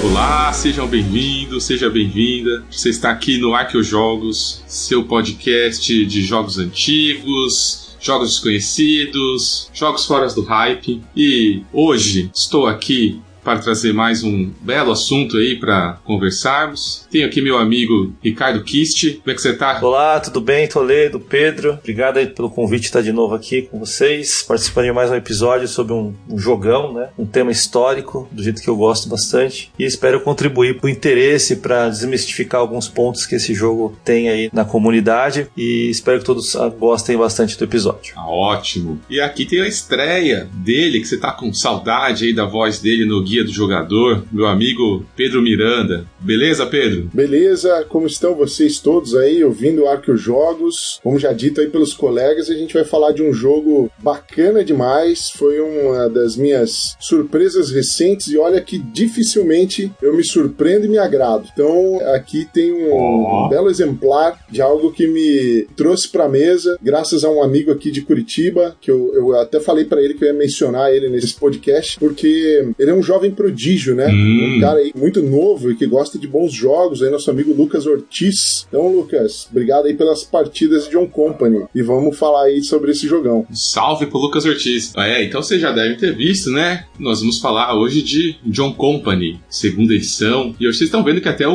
Olá, sejam bem-vindos, seja bem-vinda. Você está aqui no Arqueojogos, seu podcast de jogos antigos, jogos desconhecidos, jogos fora do hype. E hoje estou aqui para trazer mais um belo assunto aí para conversarmos. Tenho aqui meu amigo Ricardo Kist. Como é que você tá? Olá, tudo bem? Toledo, Pedro. Obrigado aí pelo convite de estar de novo aqui com vocês, participando de mais um episódio sobre um jogão, né? Um tema histórico, do jeito que eu gosto bastante. E espero contribuir para o interesse, para desmistificar alguns pontos que esse jogo tem aí na comunidade. E espero que todos gostem bastante do episódio. Ótimo. E aqui tem a estreia dele, que você tá com saudade aí da voz dele no Guia do Jogador, meu amigo Pedro Miranda. Beleza, Pedro? Beleza, como estão vocês todos aí ouvindo Arqueojogos? Como já dito aí pelos colegas, a gente vai falar de um jogo bacana demais, foi uma das minhas surpresas recentes e olha que dificilmente eu me surpreendo e me agrado. Então aqui tem um belo exemplar de algo que me trouxe pra mesa, graças a um amigo aqui de Curitiba, que eu até falei pra ele que eu ia mencionar ele nesse podcast, porque ele é um jovem prodígio, né? Um cara aí muito novo e que gosta de bons jogos, aí nosso amigo Lucas Ortiz. Então, Lucas, obrigado aí pelas partidas de John Company e vamos falar aí sobre esse jogão. Salve pro Lucas Ortiz. Então você já deve ter visto, né? Nós vamos falar hoje de John Company, segunda edição. E hoje vocês estão vendo que até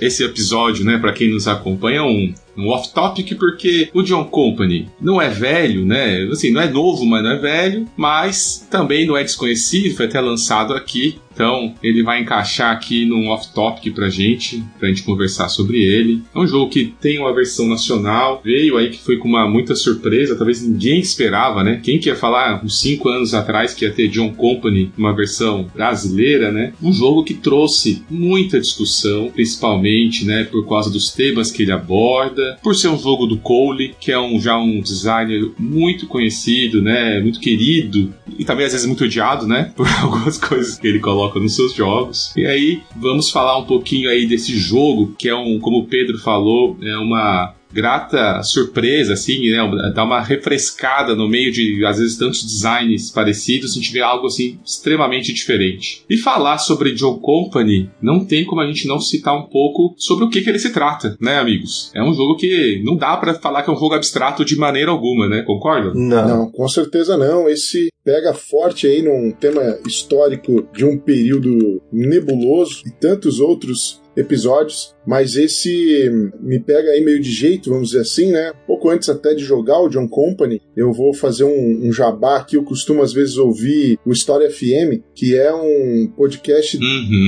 esse episódio, né, pra quem nos acompanha, um off-topic, porque o John Company não é velho, né? Assim, não é novo, mas não é velho, mas também não é desconhecido, foi até lançado aqui. Então, ele vai encaixar aqui num off-topic pra gente conversar sobre ele. É um jogo que tem uma versão nacional, veio aí que foi com muita surpresa, talvez ninguém esperava, né? Quem que ia falar uns 5 anos atrás que ia ter John Company, uma versão brasileira, né? Um jogo que trouxe muita discussão, principalmente, né, por causa dos temas que ele aborda, por ser um jogo do Cole, que é já um designer muito conhecido, né, muito querido e também às vezes muito odiado, né, por algumas coisas que ele coloca nos seus jogos. E aí vamos falar um pouquinho aí desse jogo, que é como o Pedro falou, é uma grata surpresa, assim, né? Dá uma refrescada no meio de, às vezes, tantos designs parecidos, a gente vê algo, assim, extremamente diferente. E falar sobre John Company, não tem como a gente não citar um pouco sobre o que ele se trata, né, amigos? É um jogo que não dá pra falar que é um jogo abstrato de maneira alguma, né? Concordam? Não, com certeza não. Esse pega forte aí num tema histórico de um período nebuloso e tantos outros episódios, mas esse me pega aí meio de jeito, vamos dizer assim, né? Pouco antes até de jogar o John Company, eu vou fazer um jabá aqui. Eu costumo às vezes ouvir o História FM, que é um podcast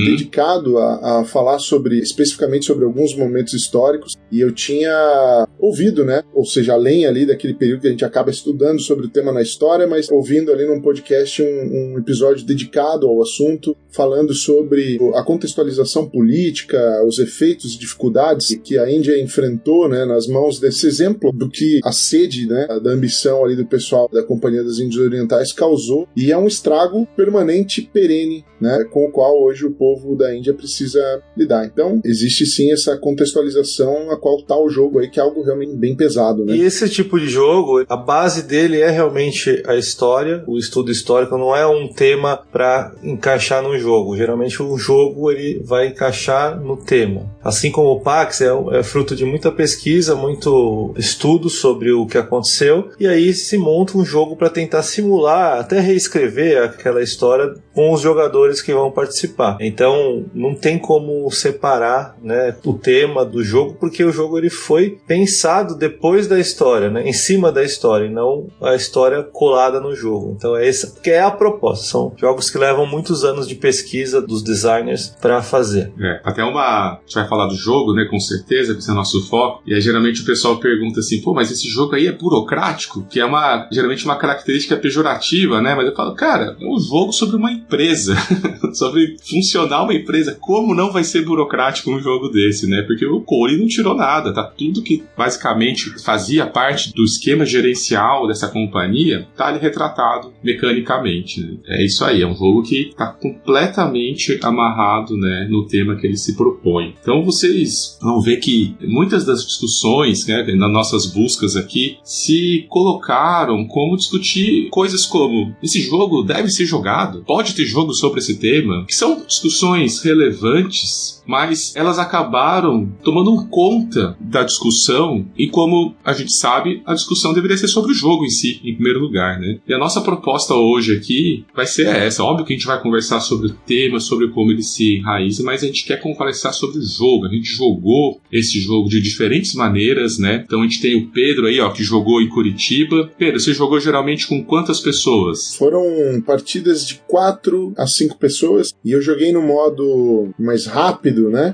dedicado a falar especificamente sobre alguns momentos históricos, e eu tinha ouvido, né? Ou seja, além ali daquele período que a gente acaba estudando sobre o tema na história, mas ouvindo ali num podcast um episódio dedicado ao assunto, falando sobre a contextualização política, os efeitos e dificuldades que a Índia enfrentou, né, nas mãos desse exemplo do que a sede, né, da ambição ali do pessoal da Companhia das Índias Orientais causou, e é um estrago permanente, perene, né, com o qual hoje o povo da Índia precisa lidar. Então, existe sim essa contextualização a qual tá o jogo aí, que é algo realmente bem pesado, né? E esse tipo de jogo, a base dele é realmente a história. O estudo histórico não é um tema para encaixar no jogo. Geralmente o jogo ele vai encaixar no tema. Assim como o PAX é fruto de muita pesquisa, muito estudo sobre o que aconteceu, e aí se monta um jogo para tentar simular, até reescrever aquela história com os jogadores que vão participar. Então não tem como separar, né, o tema do jogo, porque o jogo ele foi pensado depois da história, né, em cima da história, e não a história colada no jogo. Então essa que é a proposta. São jogos que levam muitos anos de pesquisa dos designers para fazer. Até a gente vai falar do jogo, né, com certeza, que esse é o nosso foco, e aí geralmente o pessoal pergunta assim, pô, mas esse jogo aí é burocrático? Que é geralmente uma característica pejorativa, né, mas eu falo, cara, é um jogo sobre uma empresa, sobre funcionar uma empresa. Como não vai ser burocrático um jogo desse, né, porque o Cole não tirou nada, tá? Tudo que basicamente fazia parte do esquema gerencial dessa companhia tá ali retratado mecanicamente, né? É isso aí, é um jogo que tá completamente amarrado, né, no tema que ele se propõe. Então vocês vão ver que muitas das discussões, né, nas nossas buscas aqui, se colocaram como discutir coisas como: esse jogo deve ser jogado? Pode ter jogo sobre esse tema? Que são discussões relevantes, mas elas acabaram tomando conta da discussão, e como a gente sabe, a discussão deveria ser sobre o jogo em si, em primeiro lugar, né? E a nossa proposta hoje aqui vai ser essa. Óbvio que a gente vai conversar sobre o tema, sobre como ele se enraiza, mas a gente quer conversar sobre o jogo. A gente jogou esse jogo de diferentes maneiras, né? Então a gente tem o Pedro aí, ó, que jogou em Curitiba. Pedro, você jogou geralmente com quantas pessoas? Foram partidas de 4 a 5 pessoas, e eu joguei no modo mais rápido, né?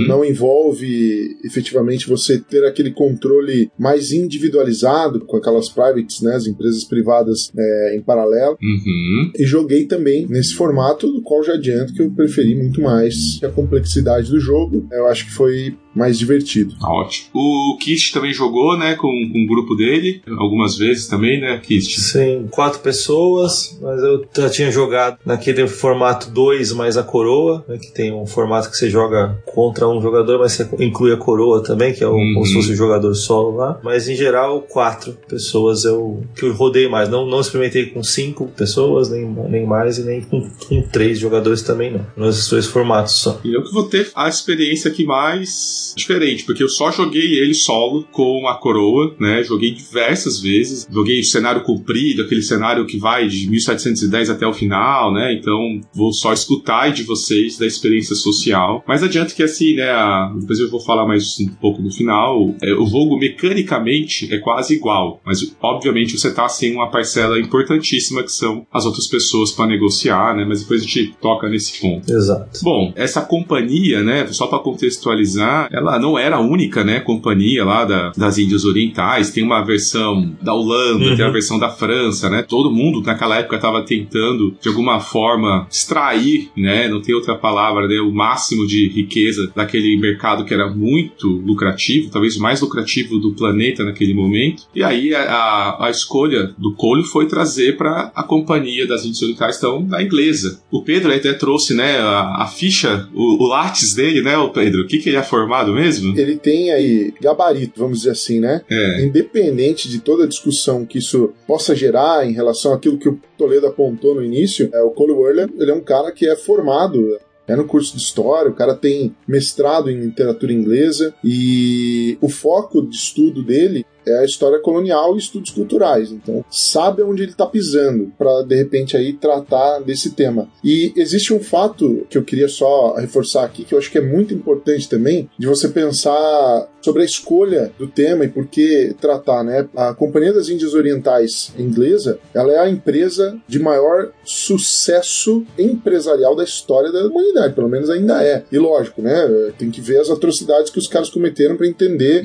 Não envolve efetivamente você ter aquele controle mais individualizado com aquelas privates, né? As empresas privadas em paralelo. E joguei também nesse formato, do qual já adianto que eu preferi muito mais a complexidade do jogo. Eu acho que foi mais divertido. Ótimo. O Kist também jogou, né, com o grupo dele, algumas vezes também, né, Kist? Sim, 4 pessoas, mas eu já tinha jogado naquele formato 2 mais a coroa, né, que tem um formato que você joga contra um jogador, mas você inclui a coroa também, que é como se fosse um jogador solo lá. Mas em geral, 4 pessoas que eu rodei mais. Não experimentei com 5 pessoas, nem mais, e nem com 3 jogadores também não. Nos 2 formatos só. E eu que vou ter a experiência aqui mais diferente, porque eu só joguei ele solo com a coroa, né? Joguei diversas vezes. Joguei o cenário comprido, aquele cenário que vai de 1710 até o final, né? Então vou só escutar aí de vocês da experiência social. Mas adianta que assim, né? Depois eu vou falar mais um pouco no final. O jogo mecanicamente é quase igual, mas obviamente você tá sem uma parcela importantíssima que são as outras pessoas para negociar, né? Mas depois a gente toca nesse ponto. Exato. Bom, essa companhia, né? Só para contextualizar, ela não era a única, né, companhia lá das Índias Orientais. Tem uma versão da Holanda, tem a versão da França, né? Todo mundo naquela época estava tentando, de alguma forma, extrair, né? Não tem outra palavra, né? O máximo de riqueza daquele mercado que era muito lucrativo, talvez o mais lucrativo do planeta naquele momento. E aí a escolha do Colho foi trazer para a companhia das Índias Orientais, então, da inglesa. O Pedro até trouxe, né, a ficha, o látis dele, né, o Pedro? O que ele é formado mesmo? Ele tem aí gabarito, vamos dizer assim, né? Independente de toda a discussão que isso possa gerar em relação àquilo que o Toledo apontou no início, o Cole Wehrle, ele é um cara que é formado no curso de história, o cara tem mestrado em literatura inglesa, e o foco de estudo dele é a história colonial e estudos culturais. Então, sabe onde ele está pisando para, de repente, aí tratar desse tema. E existe um fato que eu queria só reforçar aqui, que eu acho que é muito importante também, de você pensar sobre a escolha do tema e por que tratar, né? A Companhia das Índias Orientais inglesa, ela é a empresa de maior sucesso empresarial da história da humanidade, pelo menos ainda é. E lógico, né? Tem que ver as atrocidades que os caras cometeram para entender.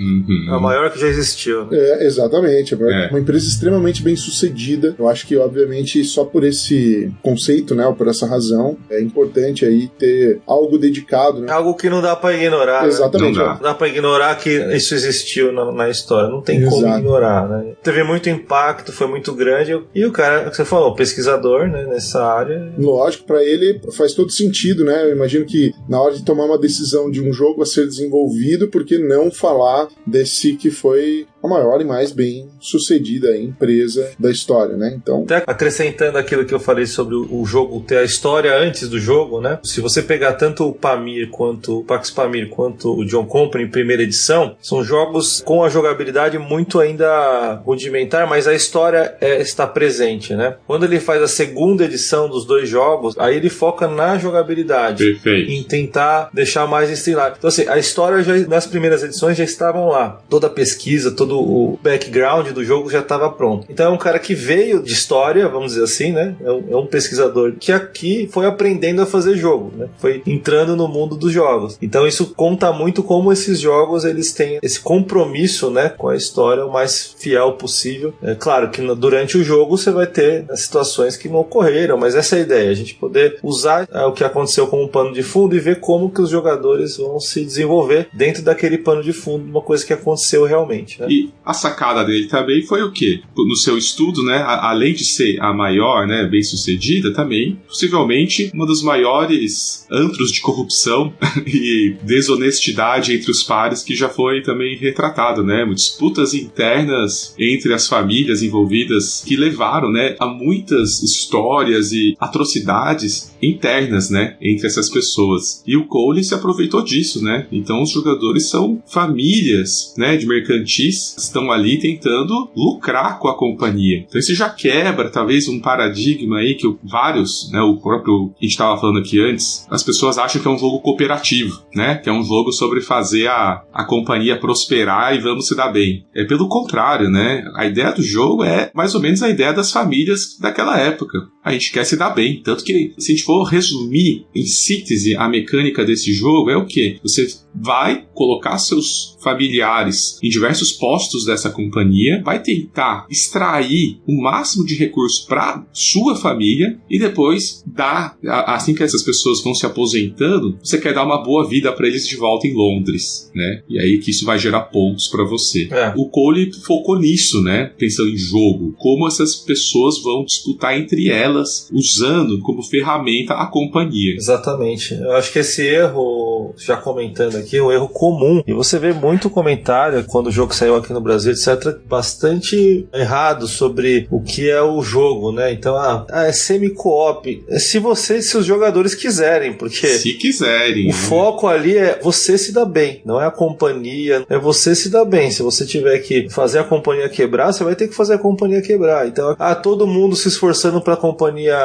A maior que já existiu. Exatamente. Uma empresa extremamente bem sucedida. Eu acho que, obviamente, só por esse conceito, né, ou por essa razão, é importante aí ter algo dedicado, né? Algo que não dá pra ignorar. Exatamente. Né? Não dá pra ignorar que isso existiu na história. Não tem como ignorar, né? Teve muito impacto, foi muito grande. E o cara, que você falou, pesquisador, né, nessa área. Lógico, pra ele faz todo sentido, né? Eu imagino que na hora de tomar uma decisão de um jogo a ser desenvolvido, por que não falar desse que foi a maior e mais bem sucedida empresa da história, né? Então, até acrescentando aquilo que eu falei sobre o jogo ter a história antes do jogo, né? Se você pegar tanto o Pamir quanto o Pax Pamir quanto o John Company em primeira edição, são jogos com a jogabilidade muito ainda rudimentar, mas a história está presente, né? Quando ele faz a segunda edição dos 2 jogos, aí ele foca na jogabilidade. Perfeito. Em tentar deixar mais estrelado. Então, assim, a história já, nas primeiras edições já estavam lá. Toda a pesquisa, todo o background do jogo já estava pronto. Então é um cara que veio de história, vamos dizer assim, né? É um pesquisador que aqui foi aprendendo a fazer jogo, né? Foi entrando no mundo dos jogos. Então isso conta muito como esses jogos eles têm esse compromisso, né, com a história o mais fiel possível. É claro que durante o jogo você vai ter situações que não ocorreram, mas essa é a ideia, a gente poder usar o que aconteceu como um pano de fundo e ver como que os jogadores vão se desenvolver dentro daquele pano de fundo, uma coisa que aconteceu realmente, né? aí a sacada dele também foi o quê? No seu estudo, né, além de ser a maior, né, bem sucedida, também, possivelmente, uma dos maiores antros de corrupção e desonestidade entre os pares que já foi também retratado, né, disputas internas entre as famílias envolvidas que levaram, né, a muitas histórias e atrocidades internas, né, entre essas pessoas. E o Cole se aproveitou disso, né, então os jogadores são famílias, né, de mercantis que estão ali tentando lucrar com a companhia. Então isso já quebra, talvez, um paradigma aí que vários, né, o próprio que a gente estava falando aqui antes, as pessoas acham que é um jogo cooperativo, né, que é um jogo sobre fazer a companhia prosperar e vamos se dar bem. É pelo contrário, né, a ideia do jogo é mais ou menos a ideia das famílias daquela época. A gente quer se dar bem, tanto que se a gente for resumir em síntese a mecânica desse jogo, é o quê? Você vai colocar seus familiares em diversos postos dessa companhia, vai tentar extrair o máximo de recursos para sua família e depois dar, assim que essas pessoas vão se aposentando, você quer dar uma boa vida para eles de volta em Londres, né? E aí que isso vai gerar pontos para você. O Cole focou nisso, né? Pensando em jogo, como essas pessoas vão disputar entre elas, usando como ferramenta a companhia. Exatamente. Eu acho que esse erro, já comentando aqui, é um erro comum. E você vê muito comentário, quando o jogo saiu aqui no Brasil, etc., bastante errado sobre o que é o jogo, né? Então, é semi-co-op. Se os jogadores quiserem, porque... Se quiserem. O foco ali é você se dar bem, não é a companhia, é você se dar bem. Se você tiver que fazer a companhia quebrar, você vai ter que fazer a companhia quebrar. Então, todo mundo se esforçando pra companhia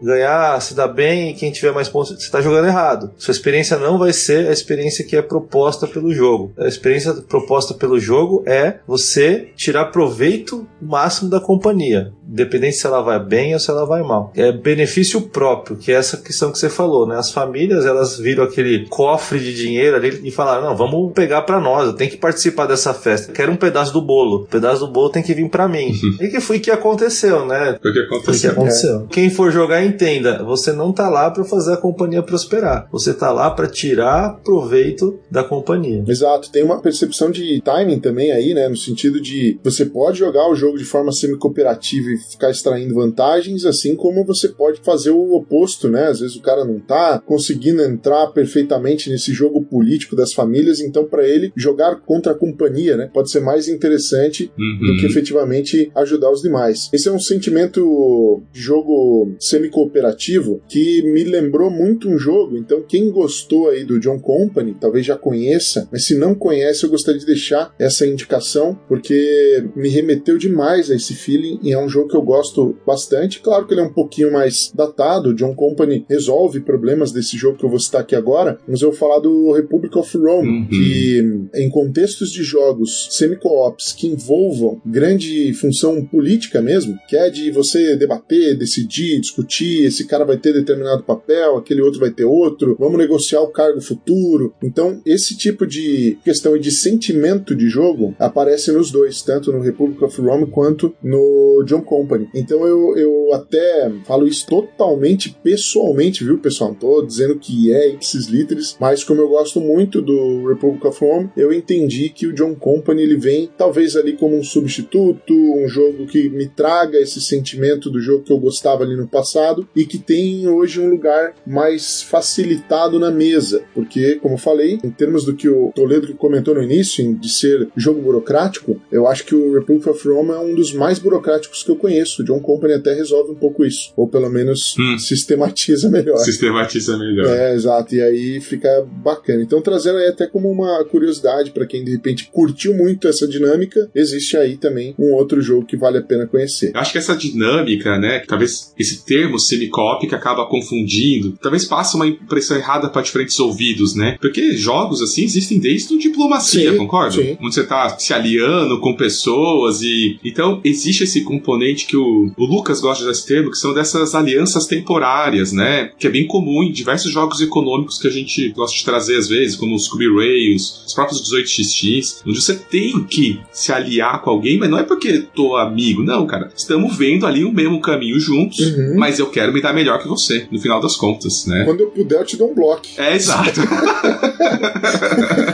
ganhar, se dar bem, e quem tiver mais pontos, você tá jogando errado. Sua experiência não vai ser a experiência que é proposta pelo jogo. A experiência proposta pelo jogo é você tirar proveito máximo da companhia, independente se ela vai bem ou se ela vai mal. É benefício próprio, que é essa questão que você falou, né? As famílias, elas viram aquele cofre de dinheiro ali e falaram, não, vamos pegar pra nós, eu tenho que participar dessa festa, quero um pedaço do bolo, o pedaço do bolo tem que vir pra mim. E que foi que aconteceu, né? Foi o que aconteceu. Quem for jogar, entenda, você não tá lá pra fazer a companhia prosperar, você tá lá pra tirar proveito da companhia. Exato, tem uma percepção de timing também aí, né, no sentido de você pode jogar o jogo de forma semi-cooperativa e ficar extraindo vantagens, assim como você pode fazer o oposto, né, às vezes o cara não tá conseguindo entrar perfeitamente nesse jogo político das famílias, então para ele jogar contra a companhia, né, pode ser mais interessante do que efetivamente ajudar os demais. Esse é um sentimento de jogo semi-cooperativo que me lembrou muito um jogo, então quem gostou aí do John Company, talvez já conheça, mas se não conhece, eu gostaria de deixar essa indicação, porque me remeteu demais a esse feeling, e é um jogo que eu gosto bastante. Claro que ele é um pouquinho mais datado, o John Company resolve problemas desse jogo que eu vou citar aqui agora, mas eu vou falar do Republic of Rome, que em contextos de jogos semi-co-ops que envolvam grande função política mesmo, que é de você debater, decidir, discutir, esse cara vai ter determinado papel, aquele outro vai ter outro, vamos negociar o cargo futuro. Então, esse tipo de questão e de sentimento de jogo aparece nos dois, tanto no Republic of Rome quanto no John Company. Então eu até falo isso totalmente pessoalmente, viu, pessoal? Não tô dizendo que é ipsis literis, mas como eu gosto muito do Republic of Rome, eu entendi que o John Company ele vem talvez ali como um substituto, um jogo que me traga esse sentimento do jogo que eu gostava ali no passado e que tem hoje um lugar mais facilitado na mesa, porque, como eu falei, em termos do que o Toledo comentou no início, de ser jogo burocrático, eu acho que o Republic of Rome é um dos mais burocráticos que eu conheço. O John Company até resolve um pouco isso, ou pelo menos sistematiza melhor. Sistematiza melhor. É, exato, e aí fica bacana. Então, trazendo aí até como uma curiosidade para quem de repente curtiu muito essa dinâmica, existe aí também um outro jogo que vale a pena conhecer. Eu acho que essa dinâmica, né, talvez esse termo semi-co-op que acaba confundindo, talvez passe uma impressão errada para diferentes ouvidos, né? Porque jogos assim existem desde o Diplomacia, concorda? Sim. Onde você tá se aliando com pessoas e... Então, existe esse componente frequentemente, que o Lucas gosta desse termo, que são dessas alianças temporárias, né? Que é bem comum em diversos jogos econômicos que a gente gosta de trazer às vezes, como os Scooby Rails, os próprios 18xx, onde você tem que se aliar com alguém, mas não é porque tô amigo, não, cara. Estamos vendo ali o mesmo caminho juntos, mas eu quero me dar melhor que você, no final das contas, né? Quando eu puder, eu te dou um bloco. É, exato.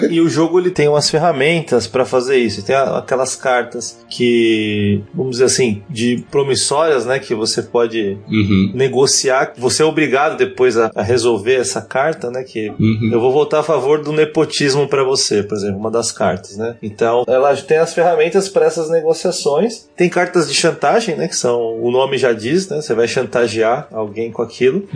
E o jogo, ele tem umas ferramentas pra fazer isso. Tem aquelas cartas que, vamos dizer assim, de promissórias, né, que você pode negociar. Você é obrigado depois a resolver essa carta, né, que eu vou votar a favor do nepotismo pra você, por exemplo, uma das cartas, né. Então, ela tem as ferramentas para essas negociações. Tem cartas de chantagem, né, que são, o nome já diz, né, você vai chantagear alguém com aquilo.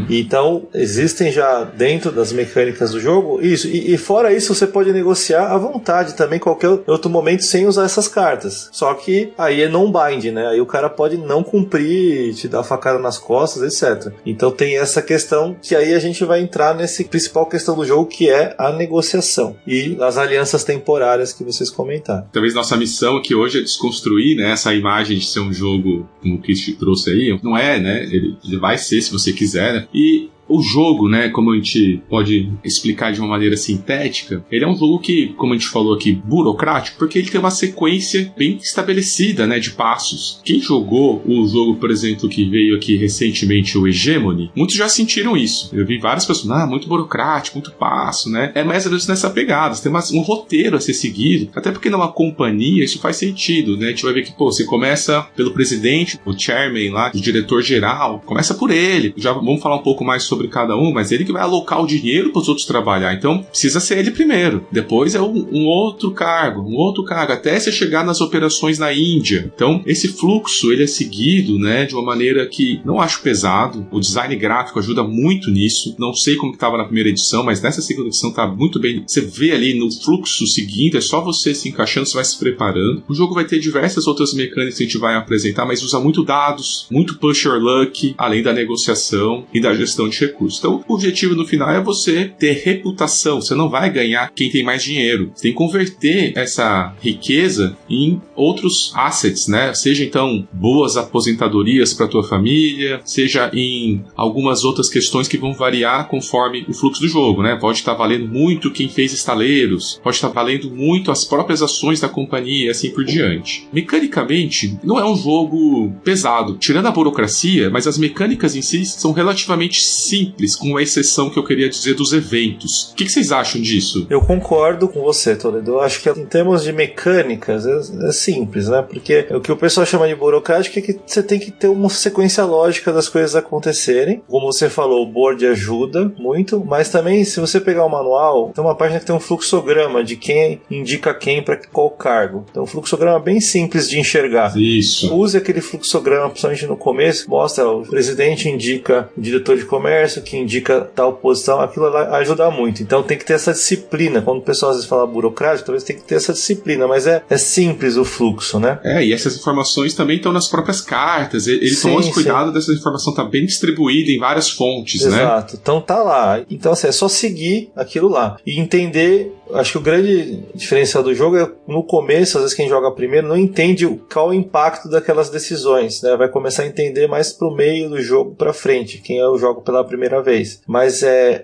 Então, existem já dentro das mecânicas do jogo isso. E fora isso, você pode negociar à vontade também, qualquer outro momento, sem usar essas cartas. Só que aí é non-bind, né? Aí o cara pode não cumprir, te dar facada nas costas, etc. Então tem essa questão que aí a gente vai entrar nessa principal questão do jogo, que é a negociação e as alianças temporárias que vocês comentaram. Talvez nossa missão aqui hoje é desconstruir, né, essa imagem de ser um jogo, como o Chris trouxe aí. Não é, né? Ele vai ser, se você quiser, né? E o jogo, né, como a gente pode explicar de uma maneira sintética, ele é um jogo que, como a gente falou aqui, burocrático, porque ele tem uma sequência bem estabelecida, né, de passos. Quem jogou o jogo, por exemplo, que veio aqui recentemente, o Hegemony, muitos já sentiram isso. Eu vi várias pessoas, muito burocrático, muito passo, né? É mais ou menos nessa pegada. Você tem um roteiro a ser seguido, até porque numa companhia isso faz sentido, né? A gente vai ver que, você começa pelo presidente, o chairman lá, o diretor-geral, começa por ele. Já vamos falar um pouco mais sobre cada um, mas ele que vai alocar o dinheiro para os outros trabalhar. Então, precisa ser ele primeiro. Depois é um outro cargo, até você chegar nas operações na Índia. Então, esse fluxo, ele é seguido, né, de uma maneira que não acho pesado. O design gráfico ajuda muito nisso. Não sei como que estava na primeira edição, mas nessa segunda edição está muito bem. Você vê ali no fluxo seguinte, é só você se encaixando, você vai se preparando. O jogo vai ter diversas outras mecânicas que a gente vai apresentar, mas usa muito dados, muito push your luck, além da negociação e da gestão de recursos. Então, o objetivo no final é você ter reputação. Você não vai ganhar quem tem mais dinheiro. Você tem que converter essa riqueza em outros assets, né? Seja, então, boas aposentadorias para tua família, seja em algumas outras questões que vão variar conforme o fluxo do jogo, né? Pode estar valendo muito quem fez estaleiros, pode estar valendo muito as próprias ações da companhia e assim por diante. Mecanicamente, não é um jogo pesado, tirando a burocracia, mas as mecânicas em si são relativamente simples, com a exceção que eu queria dizer dos eventos. O que vocês acham disso? Eu concordo com você, Toledo. Eu acho que em termos de mecânicas é simples, né? Porque o que o pessoal chama de burocrático é que você tem que ter uma sequência lógica das coisas acontecerem. Como você falou, o board ajuda muito, mas também, se você pegar o manual, tem uma página que tem um fluxograma de quem indica quem para qual cargo. Então, um fluxograma bem simples de enxergar. Isso. Use aquele fluxograma, principalmente no começo, mostra o presidente indica o diretor de comércio, que indica tal posição, aquilo ajuda muito. Então tem que ter essa disciplina. Quando o pessoal às vezes fala burocrático, talvez tem que ter essa disciplina, mas é simples o fluxo, né? E essas informações também estão nas próprias cartas. Eles tomam esse cuidado dessa informação estar bem distribuída em várias fontes, né? Exato. Então tá lá. Então assim, é só seguir aquilo lá. E entender. Acho que o grande diferencial do jogo é, no começo, às vezes quem joga primeiro não entende qual o impacto daquelas decisões, né? Vai começar a entender mais pro meio do jogo pra frente, quem eu jogo pela primeira vez. Mas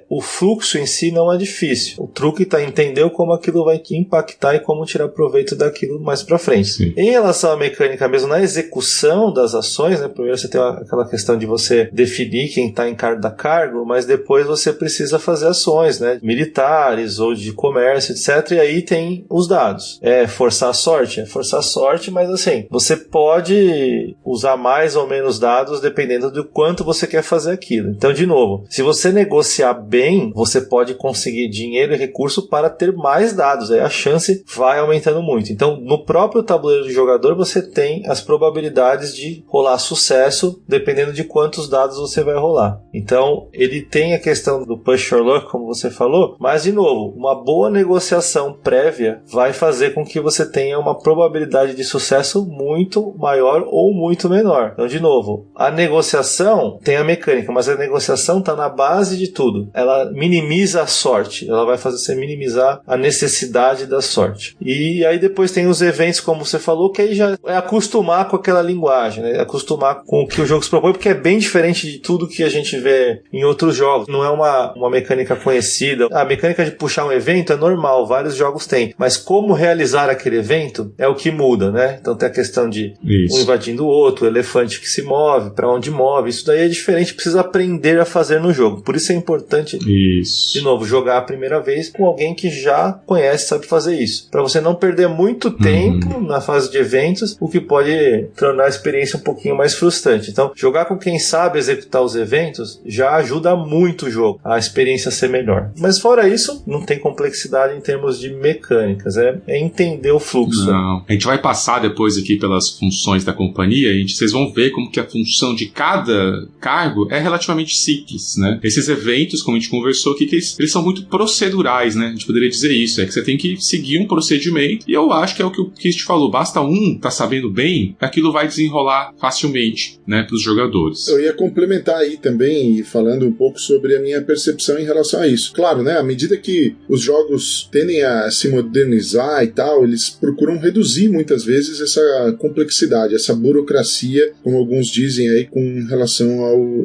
o fluxo em si não é difícil. O truque tá em entender como aquilo vai te impactar e como tirar proveito daquilo mais pra frente. Sim. Em relação à mecânica mesmo, na execução das ações, né? Primeiro você tem aquela questão de você definir quem tá em cada cargo, mas depois você precisa fazer ações, né? Militares ou de comércio, etc. E aí tem os dados. Forçar a sorte, mas assim, você pode usar mais ou menos dados dependendo do quanto você quer fazer aquilo. Então, de novo, se você negociar bem, você pode conseguir dinheiro e recurso para ter mais dados. Aí a chance vai aumentando muito. Então, no próprio tabuleiro de jogador, você tem as probabilidades de rolar sucesso dependendo de quantos dados você vai rolar. Então, ele tem a questão do push your luck, como você falou, mas, de novo, uma boa negociação prévia vai fazer com que você tenha uma probabilidade de sucesso muito maior ou muito menor. Então, de novo, a negociação tem a mecânica, mas a negociação otimização está na base de tudo. Ela minimiza a sorte, ela vai fazer você minimizar a necessidade da sorte. E aí depois tem os eventos, como você falou, que aí já é acostumar com aquela linguagem, né? Acostumar com o que o jogo se propõe, porque é bem diferente de tudo que a gente vê em outros jogos. Não é uma mecânica conhecida. A mecânica de puxar um evento é normal, vários jogos têm. Mas como realizar aquele evento é o que muda, né? Então tem a questão de um invadindo o outro, o elefante que se move, para onde move. Isso daí é diferente, precisa aprender a fazer no jogo. Por isso é importante, de novo, jogar a primeira vez com alguém que já conhece, sabe fazer isso. Para você não perder muito tempo na fase de eventos, o que pode tornar a experiência um pouquinho mais frustrante. Então, jogar com quem sabe executar os eventos já ajuda muito o jogo, a experiência ser melhor. Mas fora isso, não tem complexidade em termos de mecânicas, é entender o fluxo. Não. A gente vai passar depois aqui pelas funções da companhia e vocês vão ver como que a função de cada cargo é relativamente simples, né? Esses eventos, como a gente conversou aqui, que eles são muito procedurais, né? A gente poderia dizer isso, é que você tem que seguir um procedimento e eu acho que é o que o Kist falou, basta tá sabendo bem, aquilo vai desenrolar facilmente, né, para os jogadores. Eu ia complementar aí também, falando um pouco sobre a minha percepção em relação a isso. Claro, né, à medida que os jogos tendem a se modernizar e tal, eles procuram reduzir muitas vezes essa complexidade, essa burocracia, como alguns dizem aí, com relação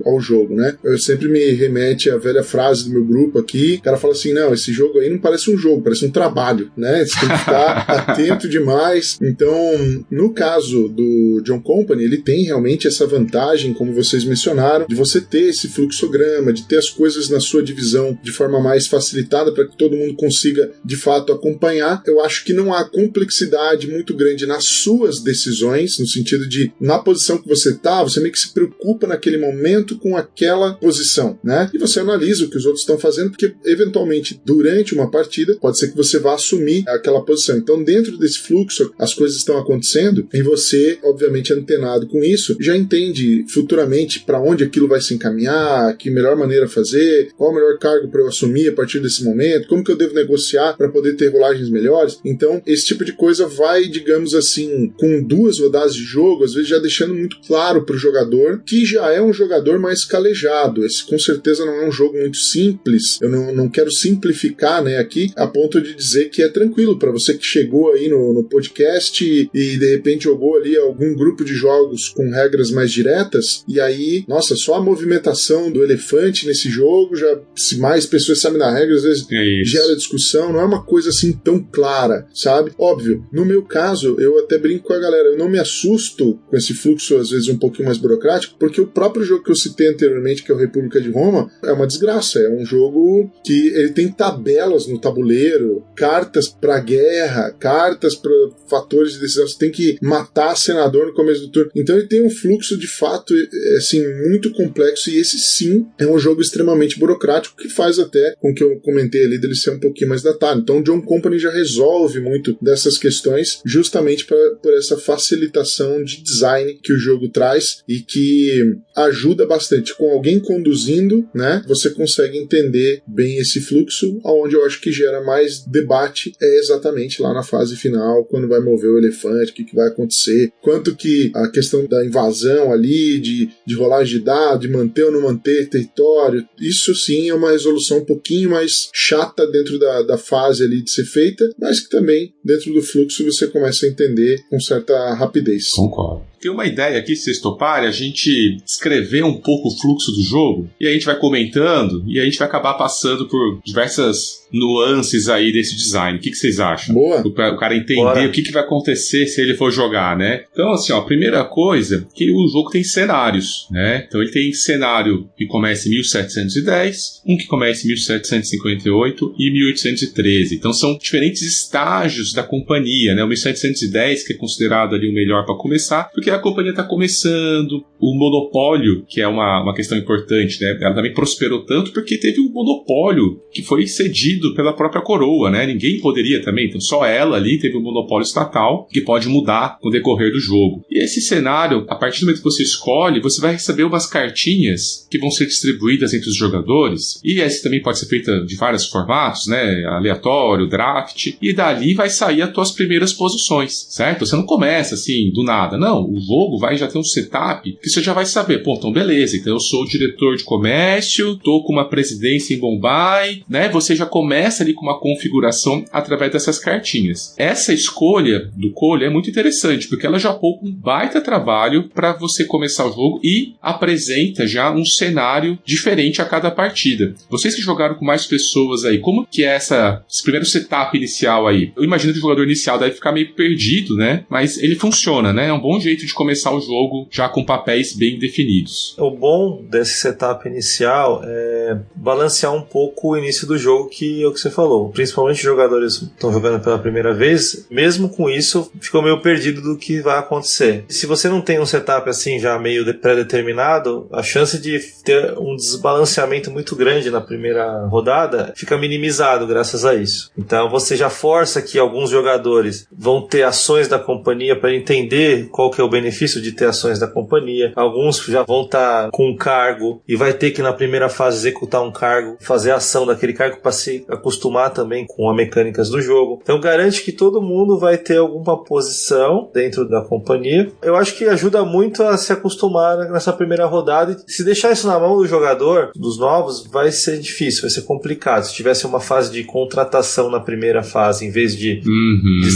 ao jogo, né? Eu sempre me remete à velha frase do meu grupo aqui, o cara fala assim, não, esse jogo aí não parece um jogo, parece um trabalho, né? Você tem que ficar atento demais. Então, no caso do John Company, ele tem realmente essa vantagem, como vocês mencionaram, de você ter esse fluxograma, de ter as coisas na sua divisão de forma mais facilitada para que todo mundo consiga, de fato, acompanhar. Eu acho que não há complexidade muito grande nas suas decisões, no sentido de, na posição que você está, você meio que se preocupa naquele momento com aquela posição, né? E você analisa o que os outros estão fazendo, porque, eventualmente, durante uma partida, pode ser que você vá assumir aquela posição. Então, dentro desse fluxo, as coisas estão acontecendo e você, obviamente, antenado com isso, já entende futuramente para onde aquilo vai se encaminhar, que melhor maneira fazer, qual o melhor cargo para eu assumir a partir desse momento, como que eu devo negociar para poder ter rolagens melhores. Então, esse tipo de coisa vai, digamos assim, com 2 rodadas de jogo, às vezes já deixando muito claro para o jogador que já é um jogador mais calejado. Esse, com certeza, não é um jogo muito simples. Eu não quero simplificar, né, aqui, a ponto de dizer que é tranquilo para você que chegou aí no podcast e de repente jogou ali algum grupo de jogos com regras mais diretas, e aí, nossa, só a movimentação do elefante nesse jogo, já se mais pessoas sabem da regra, às vezes gera discussão, não é uma coisa assim tão clara, sabe? Óbvio, no meu caso, eu até brinco com a galera, eu não me assusto com esse fluxo, às vezes um pouquinho mais burocrático, porque o próprio jogo que eu citei anteriormente, que é o República de Roma, é uma desgraça, é um jogo que ele tem tabelas no tabuleiro, cartas pra guerra, cartas para fatores de decisão, você tem que matar senador no começo do turno. Então ele tem um fluxo de fato assim, muito complexo, e esse sim é um jogo extremamente burocrático, que faz até com que eu comentei ali dele ser um pouquinho mais datado. Então o John Company já resolve muito dessas questões justamente por essa facilitação de design que o jogo traz e que ajuda bastante. Com alguém conduzindo, né, você consegue entender bem esse fluxo. Onde eu acho que gera mais debate é exatamente lá na fase final, quando vai mover o elefante, o que vai acontecer, quanto que a questão da invasão ali, de rolagem de dados, de manter ou não manter território, isso sim é uma resolução um pouquinho mais chata dentro da fase ali de ser feita, mas que também dentro do fluxo você começa a entender com certa rapidez. Concordo. Tem uma ideia aqui, se vocês toparem, a gente escrever um pouco o fluxo do jogo, e a gente vai comentando, e a gente vai acabar passando por diversas nuances aí desse design. O que vocês acham? Boa. O cara entender o que vai acontecer se ele for jogar, né? Então, assim, ó, a primeira coisa, que o jogo tem cenários, né? Então ele tem cenário que começa em 1710, um que começa em 1758 e 1813. Então são diferentes estágios da companhia, né? O 1710, que é considerado ali o melhor para começar, porque a companhia está começando, o monopólio, que é uma questão importante, né? Ela também prosperou tanto porque teve um monopólio que foi cedido pela própria coroa, né? Ninguém poderia também, então só ela ali teve um monopólio estatal que pode mudar com o decorrer do jogo. E esse cenário, a partir do momento que você escolhe, você vai receber umas cartinhas que vão ser distribuídas entre os jogadores, e essa também pode ser feita de vários formatos, né? Aleatório, draft, e dali vai sair as tuas primeiras posições, certo? Você não começa assim, do nada, não. O jogo vai já ter um setup que você já vai saber, pô, então beleza, então eu sou o diretor de comércio, tô com uma presidência em Bombay, né? Você já começa ali com uma configuração através dessas cartinhas. Essa escolha do Cole é muito interessante, porque ela já poupa um baita trabalho para você começar o jogo e apresenta já um cenário diferente a cada partida. Vocês que jogaram com mais pessoas aí, como que é esse primeiro setup inicial aí? Eu imagino que o jogador inicial deve ficar meio perdido, né? Mas ele funciona, né? É um bom jeito de começar o jogo já com papéis bem definidos. O bom desse setup inicial é balancear um pouco o início do jogo, que é o que você falou. Principalmente os jogadores que estão jogando pela primeira vez, mesmo com isso, ficou meio perdido do que vai acontecer. Se você não tem um setup assim já meio pré-determinado, a chance de ter um desbalanceamento muito grande na primeira rodada fica minimizado graças a isso. Então você já força que alguns jogadores vão ter ações da companhia para entender qual que é o benefício de ter ações da companhia. Alguns já vão estar com um cargo e vai ter que na primeira fase executar um cargo, fazer a ação daquele cargo para se acostumar também com as mecânicas do jogo. Então garante que todo mundo vai ter alguma posição dentro da companhia. Eu acho que ajuda muito a se acostumar nessa primeira rodada, e se deixar isso na mão do jogador, dos novos, vai ser difícil, vai ser complicado. Se tivesse uma fase de contratação na primeira fase, em vez de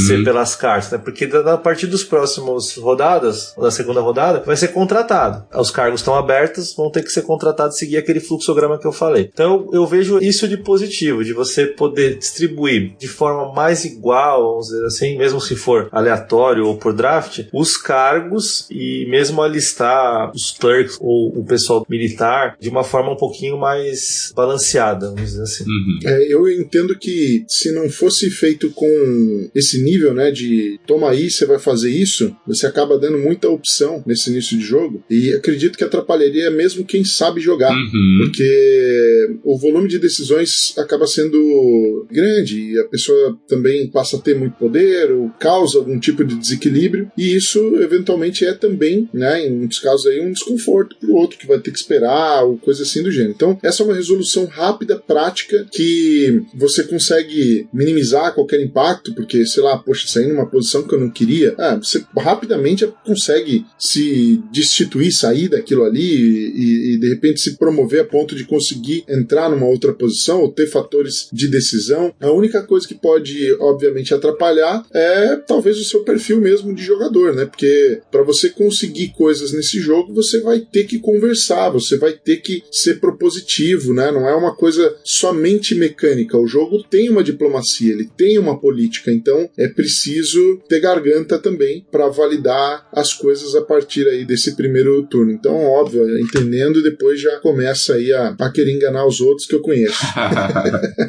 ser pelas cartas, né? Porque a partir dos próximos rodadas, da segunda rodada, vai ser contratado. Os cargos estão abertos, vão ter que ser contratados e seguir aquele fluxograma que eu falei. Então eu vejo isso de positivo, de você poder distribuir de forma mais igual, vamos dizer assim, mesmo se for aleatório ou por draft, os cargos e mesmo alistar os clerks ou o pessoal militar de uma forma um pouquinho mais balanceada, vamos dizer assim. Eu entendo que se não fosse feito com esse nível, né, de toma aí, você vai fazer isso, você acaba dando muita opção nesse início de jogo, e acredito que atrapalharia mesmo quem sabe jogar, porque o volume de decisões acaba sendo grande e a pessoa também passa a ter muito poder ou causa algum tipo de desequilíbrio, e isso eventualmente é também, né, em muitos casos aí, um desconforto pro outro que vai ter que esperar ou coisa assim do gênero. Então essa é uma resolução rápida, prática, que você consegue minimizar qualquer impacto, porque, sei lá, poxa, sair numa posição que eu não queria, você rapidamente consegue se destituir, sair daquilo ali e de repente se promover a ponto de conseguir entrar numa outra posição ou ter fatores de decisão. A única coisa que pode, obviamente, atrapalhar é talvez o seu perfil mesmo de jogador, né? Porque para você conseguir coisas nesse jogo, você vai ter que conversar, você vai ter que ser propositivo, né? Não é uma coisa somente mecânica. O jogo tem uma diplomacia, ele tem uma política, então é preciso ter garganta também para validar as coisas a partir aí desse primeiro turno. Então, óbvio, entendendo, depois já começa aí a querer enganar os outros que eu conheço.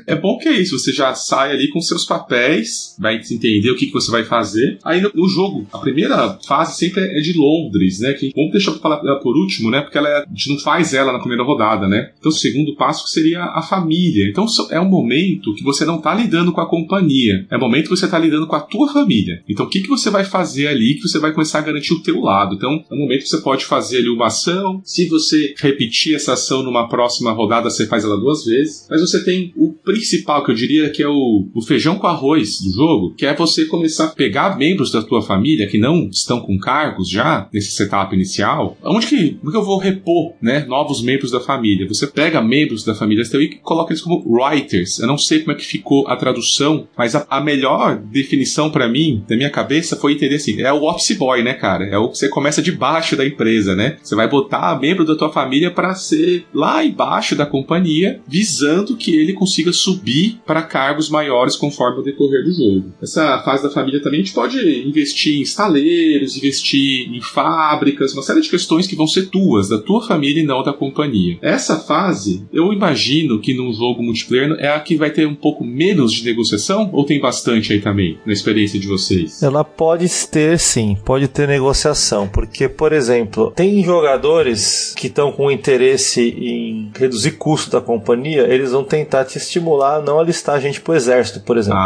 É bom que é isso, você já sai ali com seus papéis, vai entender o que você vai fazer. Aí no jogo, a primeira fase sempre é de Londres, né? Que vamos deixar pra falar por último, né? Porque a gente não faz ela na primeira rodada, né? Então o segundo passo seria a família. Então é um momento que você não tá lidando com a companhia, é um momento que você tá lidando com a tua família. Então o que você vai fazer ali que você vai começar a garantir o teu lado? Então é um momento que você pode fazer ali uma ação. Se você repetir essa ação numa próxima rodada, você faz ela 2 vezes. Mas você tem o principal, que eu diria que é o feijão com arroz do jogo, que é você começar a pegar membros da tua família que não estão com cargos já nesse setup inicial. Onde que eu vou repor, né, novos membros da família? Você pega membros da família e coloca eles como writers. Eu não sei como é que ficou a tradução, mas a melhor definição pra mim, da minha cabeça, foi entender assim, é o office boy, né, cara? É o que você começa debaixo da empresa, né? Você vai botar membro da tua família pra ser lá embaixo da companhia, visando que ele consiga subir para cargos maiores conforme o decorrer do jogo. Essa fase da família também a gente pode investir em estaleiros, investir em fábricas, uma série de questões que vão ser tuas, da tua família e não da companhia. Essa fase, eu imagino que num jogo multiplayer é a que vai ter um pouco menos de negociação, ou tem bastante aí também, na experiência de vocês? Ela pode ter, sim, pode ter negociação, porque, por exemplo, tem jogadores que estão com interesse em reduzir custo da companhia, eles vão tentar te estimular a não alistar gente pro exército, por exemplo.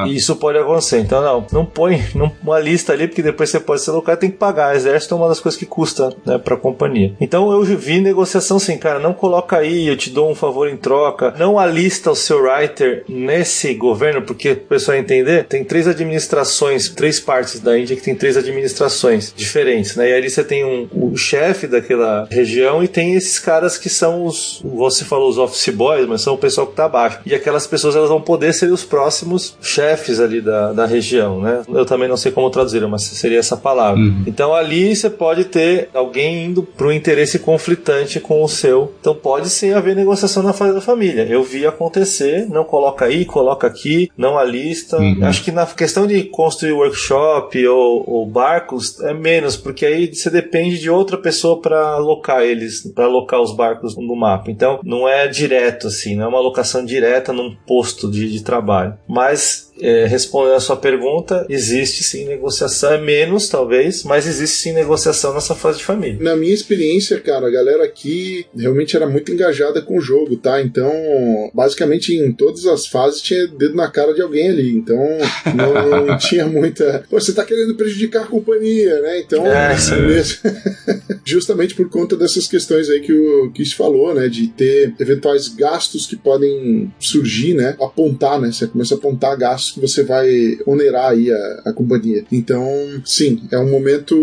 E isso pode acontecer. Então, não põe uma lista ali, porque depois você pode ser alocar e tem que pagar. O exército é uma das coisas que custa, né, pra companhia. Então, eu vi negociação assim, cara, não coloca aí, eu te dou um favor em troca, não alista o seu writer nesse governo, porque, o pessoal entender, tem 3 administrações, 3 partes da Índia que tem 3 administrações diferentes, né? E ali você tem o chefe daquela região e tem esses caras que são você falou os office boys, mas são o pessoal que tá abaixo. E aquelas pessoas, elas vão poder ser os próximos chefes ali da região, né? Eu também não sei como traduzir, mas seria essa palavra. Então ali você pode ter alguém indo para um interesse conflitante com o seu. Então pode sim haver negociação na fase da família. Eu vi acontecer, não coloca aí, coloca aqui, não alista. Acho que na questão de construir workshop ou barcos é menos, porque aí você depende de outra pessoa para alocar os barcos no mapa. Então não é direto assim, não é uma alocação direta num posto de trabalho. Mas respondendo a sua pergunta, existe sim negociação, é menos talvez, mas existe sim negociação nessa fase de família. Na minha experiência, cara, a galera aqui realmente era muito engajada com o jogo, tá? Então, basicamente em todas as fases tinha dedo na cara de alguém ali, então não tinha muita... Pô, você tá querendo prejudicar a companhia, né? Então, justamente por conta dessas questões aí que o Kish falou, né? De ter eventuais gastos que podem surgir, né? Apontar, né? Você começa a apontar gastos que você vai onerar aí a companhia. Então, sim, é um momento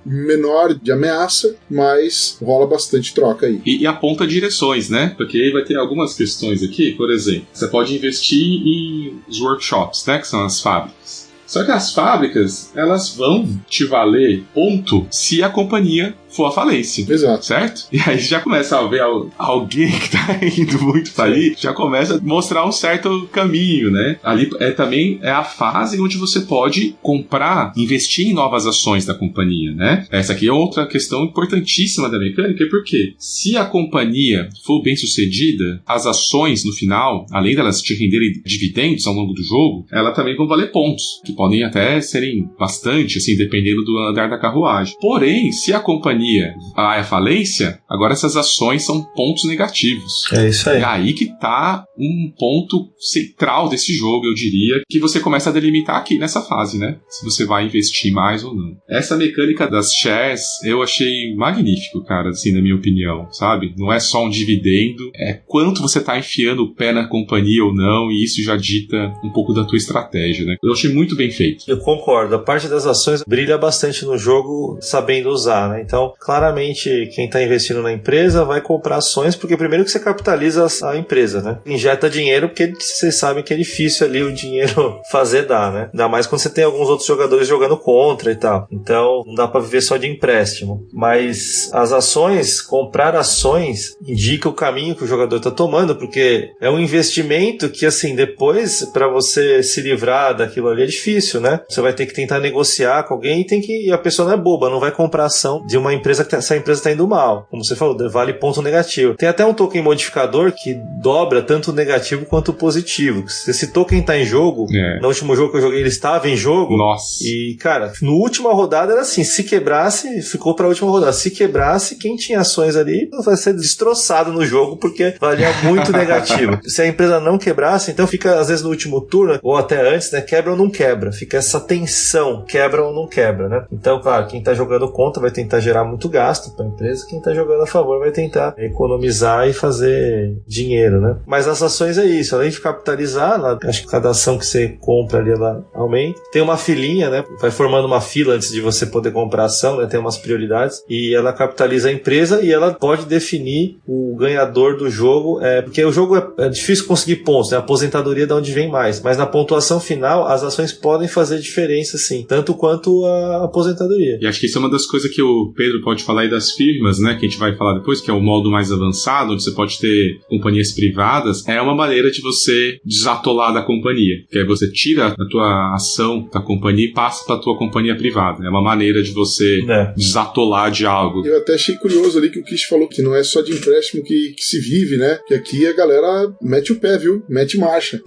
menor de ameaça, mas rola bastante troca aí. E aponta direções, né? Porque aí vai ter algumas questões aqui, por exemplo, você pode investir em os workshops, né? Que são as fábricas. Só que as fábricas, elas vão te valer ponto se a companhia for à falência. Exato. Certo? E aí já começa a ver alguém que tá indo muito pra ali, já começa a mostrar um certo caminho, né? Ali também é a fase onde você pode comprar, investir em novas ações da companhia, né? Essa aqui é outra questão importantíssima da mecânica, porque se a companhia for bem sucedida, as ações no final, além delas te renderem dividendos ao longo do jogo, elas também vão valer pontos, que podem até serem bastante, assim, dependendo do andar da carruagem. Porém, se a companhia vai à falência, agora essas ações são pontos negativos. É isso aí. É aí que tá um ponto central desse jogo, eu diria, que você começa a delimitar aqui nessa fase, né? Se você vai investir mais ou não. Essa mecânica das shares eu achei magnífico, cara, assim, na minha opinião, sabe? Não é só um dividendo, é quanto você tá enfiando o pé na companhia ou não, e isso já dita um pouco da tua estratégia, né? Eu achei muito bem feito. Eu concordo. A parte das ações brilha bastante no jogo, sabendo usar, né? Então, claramente, quem está investindo na empresa vai comprar ações, porque primeiro que você capitaliza a empresa, né? Injeta dinheiro, porque vocês sabem que é difícil ali o dinheiro fazer dar, né? Ainda mais quando você tem alguns outros jogadores jogando contra e tal. Então, não dá para viver só de empréstimo. Mas as ações, comprar ações, indica o caminho que o jogador está tomando, porque é um investimento que, assim, depois, para você se livrar daquilo ali é difícil, né? Você vai ter que tentar negociar com alguém e a pessoa não é boba, não vai comprar ação de uma empresa que essa empresa está indo mal. Como você falou, vale ponto negativo. Tem até um token modificador que dobra tanto o negativo quanto o positivo. Se esse token tá em jogo, no último jogo que eu joguei ele estava em jogo. Nossa. E, cara, no última rodada era assim, se quebrasse, ficou pra última rodada. Se quebrasse, quem tinha ações ali vai ser destroçado no jogo porque valia muito negativo. Se a empresa não quebrasse, então fica às vezes no último turno, ou até antes, né, quebra ou não quebra. Fica essa tensão, quebra ou não quebra, né? Então, claro, quem tá jogando contra vai tentar gerar muito gasto para a empresa, quem está jogando a favor vai tentar economizar e fazer dinheiro, né? Mas as ações é isso, além de capitalizar, acho que cada ação que você compra ali ela aumenta. Tem uma filinha, né? Vai formando uma fila antes de você poder comprar ação, né? Tem umas prioridades e ela capitaliza a empresa e ela pode definir o ganhador do jogo, porque o jogo é difícil conseguir pontos, né? A aposentadoria é de onde vem mais, mas na pontuação final as ações podem fazer diferença sim, tanto quanto a aposentadoria. E acho que isso é uma das coisas que o Pedro pode falar aí das firmas, né, que a gente vai falar depois, que é o modo mais avançado, onde você pode ter companhias privadas, é uma maneira de você desatolar da companhia, que aí você tira a tua ação da companhia e passa para a tua companhia privada. É uma maneira de você desatolar de algo. Eu até achei curioso ali que o Kish falou que não é só de empréstimo que se vive, né, que aqui a galera mete o pé, viu? Mete marcha.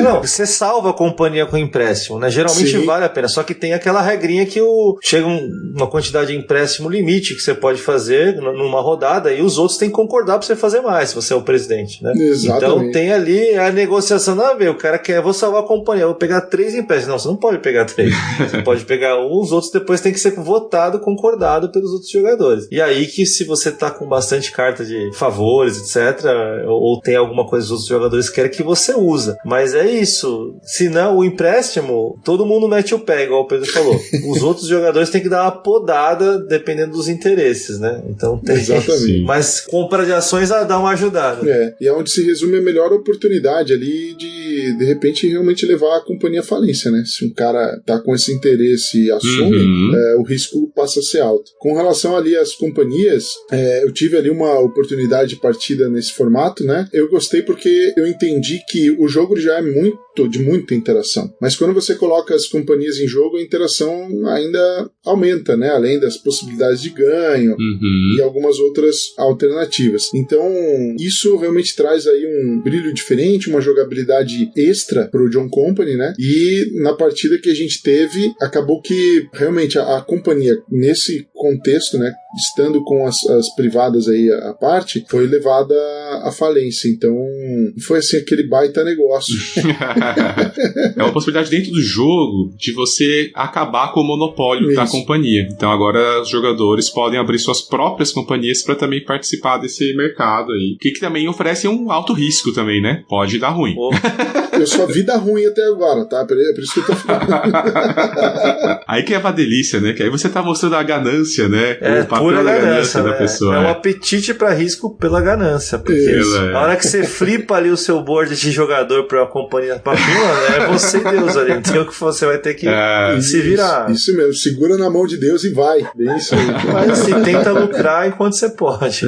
Não, você salva a companhia com empréstimo, né? Geralmente vale a pena, só que tem aquela regrinha que chega um uma quantidade de empréstimo limite que você pode fazer numa rodada e os outros têm que concordar pra você fazer mais, se você é o presidente, né? Exatamente. Então tem ali a negociação, não, o cara quer, vou salvar a companhia, vou pegar 3 empréstimos. Não, você não pode pegar 3. Você pode pegar um, os outros depois tem que ser votado, concordado pelos outros jogadores. E aí que se você tá com bastante carta de favores, etc., ou tem alguma coisa que os outros jogadores querem que você usa. Mas é isso. Se não, o empréstimo, todo mundo mete o pé, igual o Pedro falou. Os outros jogadores têm que dar uma podada dependendo dos interesses, né? Então tem. Exatamente. Mas compra de ações dá uma ajudada. E é onde se resume a melhor oportunidade ali de repente realmente levar a companhia à falência, né? Se um cara tá com esse interesse e assume, o risco passa a ser alto. Com relação ali às companhias, eu tive ali uma oportunidade de partida nesse formato, né? Eu gostei porque eu entendi que o jogo já é de muita interação. Mas quando você coloca as companhias em jogo, a interação ainda aumenta, né? Além das possibilidades de ganho e algumas outras alternativas. Então, isso realmente traz aí um brilho diferente, uma jogabilidade extra pro John Company, né? E na partida que a gente teve, acabou que realmente a companhia, nesse contexto, né? Estando com as privadas aí à parte, foi levada à falência. Então, foi assim, aquele baita negócio. É uma possibilidade dentro do jogo de você acabar com o monopólio da companhia. Então agora os jogadores podem abrir suas próprias companhias para também participar desse mercado aí. Que também oferece um alto risco também, né? Pode dar ruim. Eu só vi dar ruim até agora, tá? Por isso que eu tô falando. Aí que é uma delícia, né? Que aí você tá mostrando a ganância, né? O papel da ganância da pessoa. É um apetite para risco pela ganância. Porque na hora que você flipa ali o seu board de jogador pra companhia pra cima, é você e Deus ali. Então que você vai ter que se virar. Isso mesmo, segura na mão de Deus e vai. Bem isso aí. Mas assim, tenta lucrar enquanto você pode.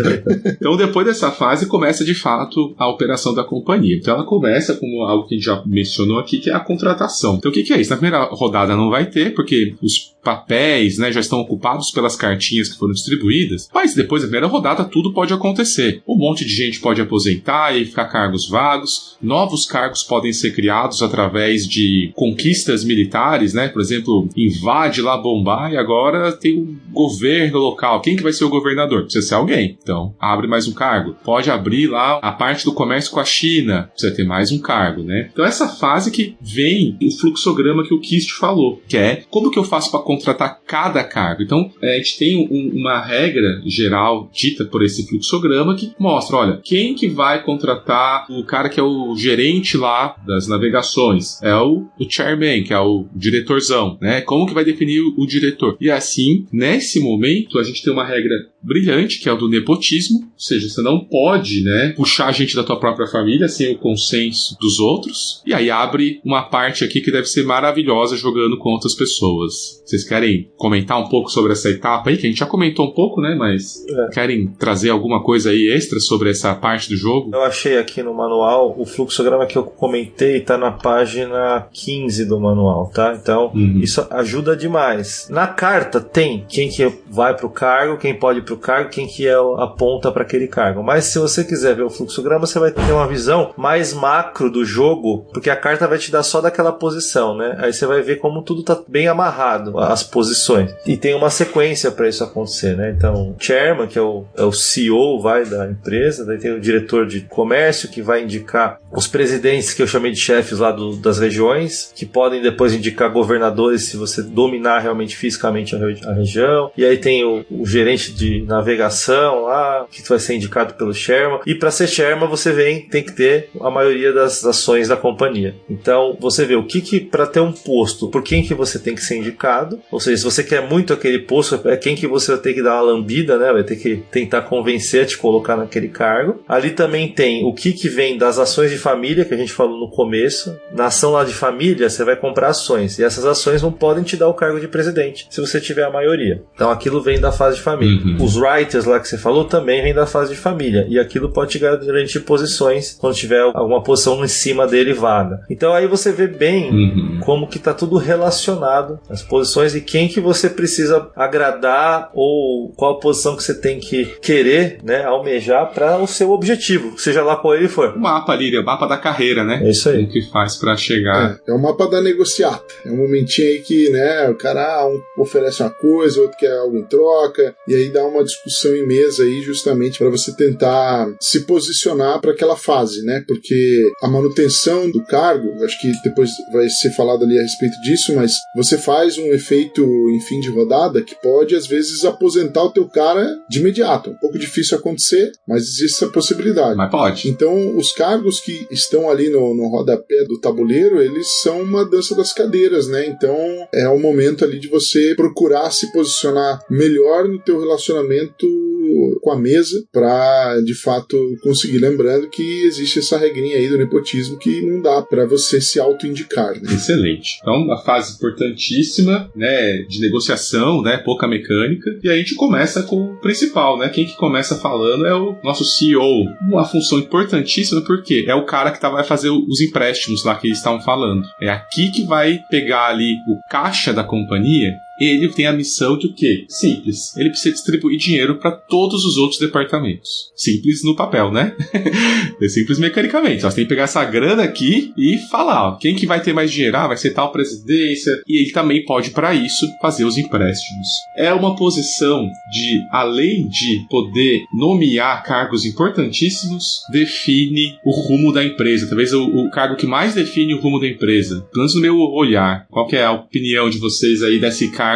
Então depois dessa fase começa de fato a operação da companhia. Então ela começa como algo que a gente já mencionou aqui, que é a contratação. Então o que é isso? Na primeira rodada não vai ter, porque os papéis, né, já estão ocupados pelas cartinhas que foram distribuídas, mas depois da primeira rodada tudo pode acontecer. Um monte de gente pode aposentar e ficar cargos vagos, novos cargos podem ser criados através de conquistas militares, né? Por exemplo, invade lá Bombay e agora tem um governo local. Quem que vai ser o governador? Precisa ser alguém. Então, abre mais um cargo. Pode abrir lá a parte do comércio com a China. Precisa ter mais um cargo, né? Então, essa fase que vem o fluxograma que o Kist falou, que é como que eu faço para contratar cada cargo. Então, a gente tem uma regra geral dita por esse fluxograma que mostra, olha, quem que vai contratar o cara que é o gerente lá das navegações? É o chairman, que é o diretorzão, né? Como que vai definir o diretor? E assim, nesse momento, a gente tem uma regra brilhante, que é o do nepotismo, ou seja, você não pode, né, puxar gente da tua própria família sem o consenso dos outros, e aí abre uma parte aqui que deve ser maravilhosa jogando com outras pessoas. Vocês querem comentar um pouco sobre essa etapa aí, que a gente já comentou um pouco, né, mas querem trazer alguma coisa aí extra sobre essa parte do jogo? Eu achei aqui no manual, o fluxograma que eu comentei tá na página 15 do manual, tá? Então, isso ajuda demais. Na carta tem quem que vai pro cargo, quem pode ir pro cargo, quem que aponta para aquele cargo. Mas se você quiser ver o fluxograma, você vai ter uma visão mais macro do jogo, porque a carta vai te dar só daquela posição, né? Aí você vai ver como tudo tá bem amarrado, as posições. E tem uma sequência para isso acontecer, né? Então, o chairman, que é o CEO, da empresa, daí tem o diretor de comércio, que vai indicar os presidentes, que eu chamei de chefes lá das regiões, que podem depois indicar governadores se você dominar realmente fisicamente a região. E aí tem o gerente de navegação lá, que vai ser indicado pelo chairman. E para ser chairman, você tem que ter a maioria das ações da companhia. Então, você vê o que para ter um posto, por quem que você tem que ser indicado. Ou seja, se você quer muito aquele posto, é quem que você vai ter que dar uma lambida, né? Vai ter que tentar convencer a te colocar naquele cargo. Ali também tem o que vem das ações de família, que a gente falou no começo. Na ação lá de família, você vai comprar ações. E essas ações não podem te dar o cargo de presidente, se você tiver a maioria. Então, aquilo vem da fase de família. Os writers lá que você falou também vem da fase de família. E aquilo pode te garantir posições quando tiver alguma posição em cima dele vaga. Então, aí você vê bem como que tá tudo relacionado. As posições posições e quem que você precisa agradar ou qual a posição que você tem que querer, né, almejar para o seu objetivo, seja lá qual ele for. O mapa ali, o mapa da carreira, né? É isso aí. O que faz para chegar. É o mapa da negociata. É um momentinho aí que, né, o cara um oferece uma coisa, outro quer algo em troca, e aí dá uma discussão em mesa aí justamente para você tentar se posicionar para aquela fase, né? Porque a manutenção do cargo, acho que depois vai ser falado ali a respeito disso, mas você faz um efeito em fim de rodada que pode, às vezes, aposentar o teu cara de imediato. Um pouco difícil acontecer, mas existe essa possibilidade. Mas pode. Então, os cargos que estão ali no rodapé do tabuleiro, eles são uma dança das cadeiras, né? Então, é o momento ali de você procurar se posicionar melhor no teu relacionamento com a mesa para, de fato, conseguir. Lembrando que existe essa regrinha aí do nepotismo que não dá para você se auto-indicar, né? Excelente. Então, uma fase importantíssima, né, de negociação, né, pouca mecânica. E a gente começa com o principal, né? Quem que começa falando é o nosso CEO. Uma função importantíssima porque é o cara que vai fazer os empréstimos lá que eles estavam falando. É aqui que vai pegar ali o caixa da companhia. Ele tem a missão de o quê? Simples. Ele precisa distribuir dinheiro para todos os outros departamentos. Simples no papel, né? É simples mecanicamente. Você tem que pegar essa grana aqui e falar, ó, quem que vai ter mais dinheiro? Ah, vai ser tal presidência. E ele também pode, para isso, fazer os empréstimos. É uma posição de, além de poder nomear cargos importantíssimos, define o rumo da empresa. Talvez o cargo que mais define o rumo da empresa. Pelo menos no meu olhar. Qual que é a opinião de vocês aí desse cargo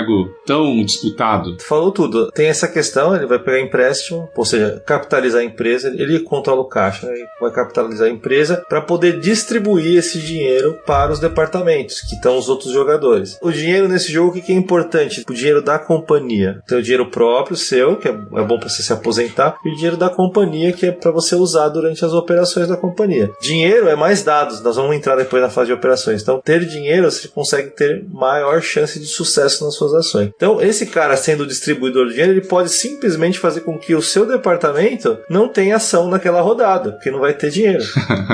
tão disputado? Falou tudo. Tem essa questão, ele vai pegar empréstimo, ou seja, capitalizar a empresa, ele controla o caixa, né? Ele vai capitalizar a empresa para poder distribuir esse dinheiro para os departamentos, que estão os outros jogadores. O dinheiro nesse jogo, o que é importante? O dinheiro da companhia. Tem o dinheiro próprio seu, que é bom para você se aposentar, e o dinheiro da companhia, que é para você usar durante as operações da companhia. Dinheiro é mais dados, nós vamos entrar depois na fase de operações. Então, ter dinheiro, você consegue ter maior chance de sucesso nas suas ações. Então, esse cara sendo o distribuidor de dinheiro, ele pode simplesmente fazer com que o seu departamento não tenha ação naquela rodada, porque não vai ter dinheiro.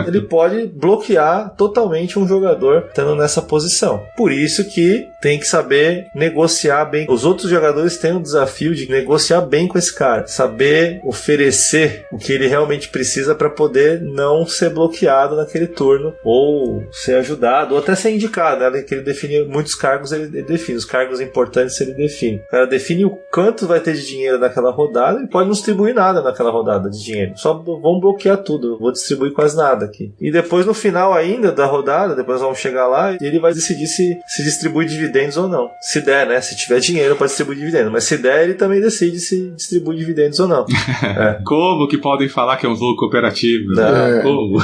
Ele pode bloquear totalmente um jogador estando nessa posição. Por isso que tem que saber negociar bem. Os outros jogadores têm o desafio de negociar bem com esse cara, saber oferecer o que ele realmente precisa para poder não ser bloqueado naquele turno, ou ser ajudado, ou até ser indicado, né? Que ele define muitos cargos, ele define os cargos importantes, ele define. O cara define o quanto vai ter de dinheiro naquela rodada e pode não distribuir nada naquela rodada de dinheiro. Só vão bloquear tudo. Não vou distribuir quase nada aqui. E depois, no final ainda da rodada, depois vamos chegar lá, ele vai decidir se distribui dividendos ou não. Se der, né? Se tiver dinheiro para distribuir dividendos. Mas se der, ele também decide se distribui dividendos ou não. É. Como que podem falar que é um jogo cooperativo? Não. Como?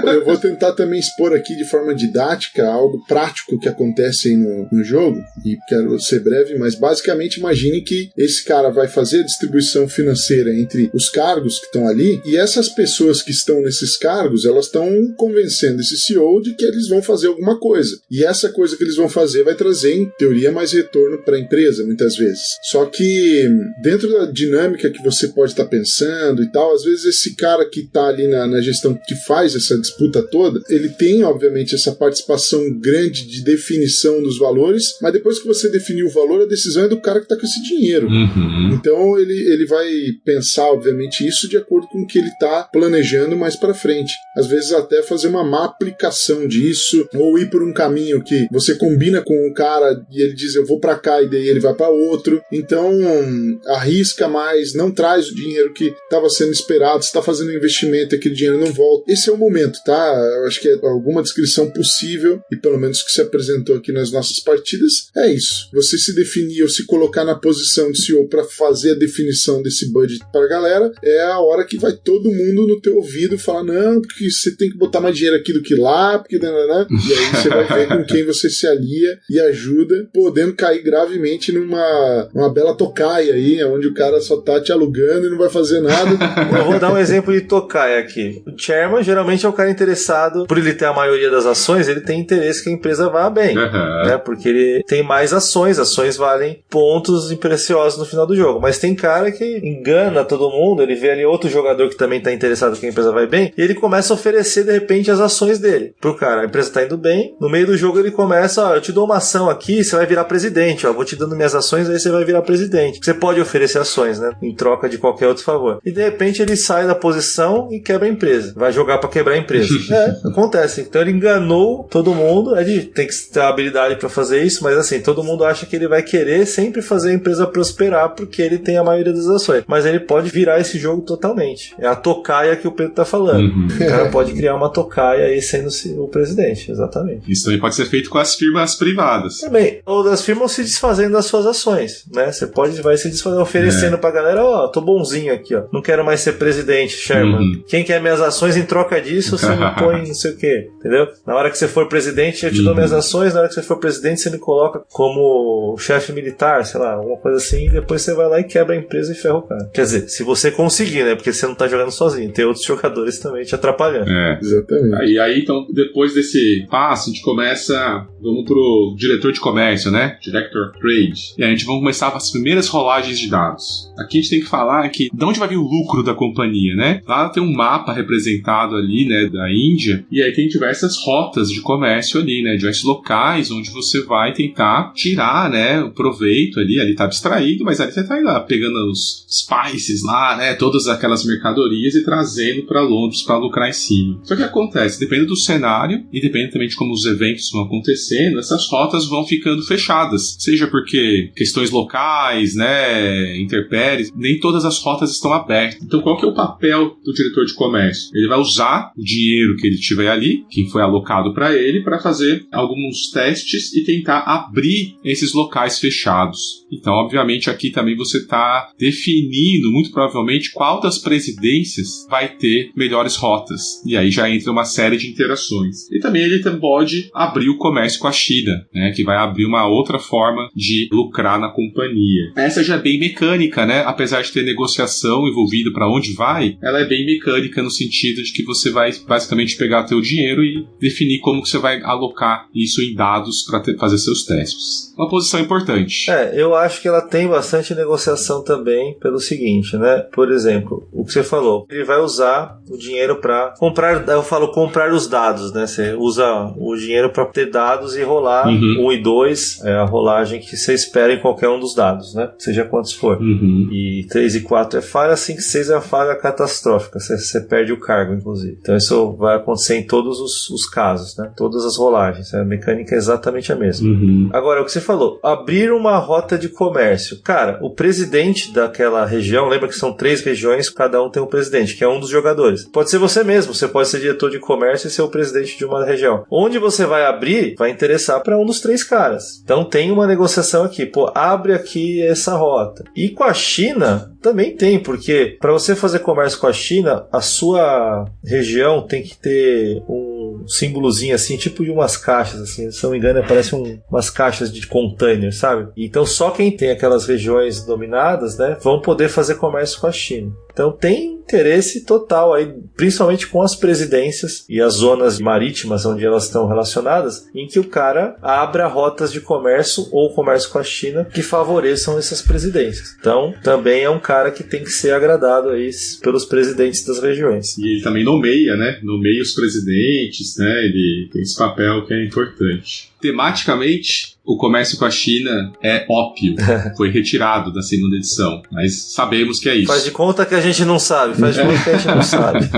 Eu vou tentar também expor aqui de forma didática algo prático que acontece aí no jogo, e quero ser breve, mas basicamente imagine que esse cara vai fazer a distribuição financeira entre os cargos que estão ali, e essas pessoas que estão nesses cargos, elas estão convencendo esse CEO de que eles vão fazer alguma coisa, e essa coisa que eles vão fazer vai trazer, em teoria, mais retorno para a empresa, muitas vezes. Só que dentro da dinâmica que você pode estar pensando e tal, às vezes esse cara que está ali na gestão, que faz essa disputa toda, ele tem, obviamente, essa participação grande de definição dos valores, mas depois que você definiu o valor, a decisão é do cara que está com esse dinheiro. Uhum. Então ele vai pensar, obviamente, isso de acordo com o que ele está planejando mais para frente. Às vezes até fazer uma má aplicação disso, ou ir por um caminho que você combina com o cara e ele diz, eu vou para cá, e daí ele vai para outro. Então arrisca mais, não traz o dinheiro que estava sendo esperado, você está fazendo um investimento e aquele dinheiro não volta. Esse é o momento, tá? Eu acho que é alguma descrição possível, e pelo menos que se apresentou aqui nas nossas partidas, é isso. Você se definir ou se colocar na posição de CEO para fazer a definição desse budget para a galera, é a hora que vai todo mundo no teu ouvido falar, não, porque você tem que botar mais dinheiro aqui do que lá, porque... e aí você vai ver com quem você se alia e ajuda, podendo cair gravemente numa bela tocaia aí, onde o cara só tá te alugando e não vai fazer nada. Eu vou dar um exemplo de tocaia aqui. O Chairman geralmente é o cara interessado, por ele ter a maioria das ações, ele tem interesse que a empresa vá bem, né? Porque ele tem mais ações valem pontos preciosos no final do jogo. Mas tem cara que engana todo mundo, ele vê ali outro jogador que também tá interessado que a empresa vai bem, e ele começa a oferecer, de repente, as ações dele pro cara. A empresa tá indo bem, no meio do jogo ele começa, ó, eu te dou uma ação aqui, você vai virar presidente, ó, vou te dando minhas ações, aí você vai virar presidente. Você pode oferecer ações, né? Em troca de qualquer outro favor. E de repente ele sai da posição e quebra a empresa. Vai jogar pra quebrar a empresa. Acontece. Então ele enganou todo mundo, ele tem que ter habilidade pra fazer isso, mas assim, todo mundo acha que ele vai querer sempre fazer a empresa prosperar porque ele tem a maioria das ações. Mas ele pode virar esse jogo totalmente. É a tocaia que o Pedro tá falando. O cara pode criar uma tocaia aí sendo o presidente, exatamente. Isso também pode ser feito com as firmas privadas. Também. Ou das firmas se desfazendo das suas ações, né? Você vai se desfazendo, oferecendo pra galera, ó, tô bonzinho aqui, ó. Não quero mais ser presidente, Sherman. Quem quer minhas ações em troca disso, você me põe não sei o quê, entendeu? Na hora que você for presidente, eu te dou minhas ações, na hora que você for presidente, você me coloca como chefe militar, sei lá, alguma coisa assim, e depois você vai lá e quebra a empresa e ferra o cara. Quer dizer, se você conseguir, né? Porque você não tá jogando sozinho, tem outros jogadores também te atrapalhando. Exatamente. E aí, então, depois desse passo, a gente começa, vamos pro diretor de comércio, né? Director Trade. E aí a gente vai começar as primeiras rolagens de dados. Aqui a gente tem que falar que de onde vai vir o lucro da companhia, né? Lá tem um mapa representado ali, né, da Índia, e aí tem diversas rotas de comércio ali, né? Diversos locais onde você vai tentar tirar, né, o proveito ali tá abstraído, mas ali você tá lá pegando os spices lá, né? Todas aquelas mercadorias e trazendo para Londres para lucrar em cima. Só que acontece, depende do cenário e depende também de como os eventos vão acontecendo, essas rotas vão ficando fechadas. Seja porque questões locais, né, intempéries, nem todas as rotas estão abertas. Então qual que é o papel do diretor de comércio? Ele vai usar o dinheiro que ele tiver ali, que foi alocado para ele, para fazer alguns testes e tentar abrir esses locais fechados. Então, obviamente, aqui também você está definindo, muito provavelmente, qual das presidências vai ter melhores rotas. E aí já entra uma série de interações. E também ele pode abrir o comércio com a China, né, que vai abrir uma outra forma de lucrar na companhia. Essa já é bem mecânica, né? Apesar de ter negociação envolvida para onde vai, ela é bem mecânica no sentido de que você vai basicamente pegar teu dinheiro e definir como que você vai alocar isso em dados para fazer seus testes. Uma posição importante. Eu acho que ela tem bastante negociação também pelo seguinte, né? Por exemplo, o que você falou, ele vai usar o dinheiro para comprar, eu falo comprar os dados, né? Você usa o dinheiro para ter dados e rolar 1 e 2, é a rolagem que você espera em qualquer um dos dados, né? Seja quantos for. E 3 e 4 é falha, 5 e 6 é a falha catastrófica, você perde o cargo, inclusive. Então isso vai acontecer em todos os casos, né? Todas as rolagens, a mecânica é exatamente a mesma. Agora, o que você falou, abrir uma rota de comércio. Cara, o presidente daquela região, lembra que são 3 regiões, cada um tem um presidente, que é um dos jogadores. Pode ser você mesmo, você pode ser diretor de comércio e ser o presidente de uma região. Onde você vai abrir, vai interessar para um dos 3 caras. Então tem uma negociação aqui, pô, abre aqui essa rota. E com a China, também tem, porque para você fazer comércio com a China, a sua região tem que ter um símbolozinho assim, tipo de umas caixas, assim, se não me engano, parece umas caixas de container, sabe? Então só quem tem aquelas regiões dominadas, né, vão poder fazer comércio com a China. Então tem interesse total aí, principalmente com as presidências e as zonas marítimas onde elas estão relacionadas, em que o cara abra rotas de comércio ou comércio com a China que favoreçam essas presidências. Então também é um cara que tem que ser agradado aí pelos presidentes das regiões. E ele também nomeia, né? Nomeia os presidentes, né? Ele tem esse papel que é importante. Tematicamente, o comércio com a China é ópio. Foi retirado da segunda edição, mas sabemos que é isso. Faz de conta que a gente não sabe. Faz de conta que a gente não sabe.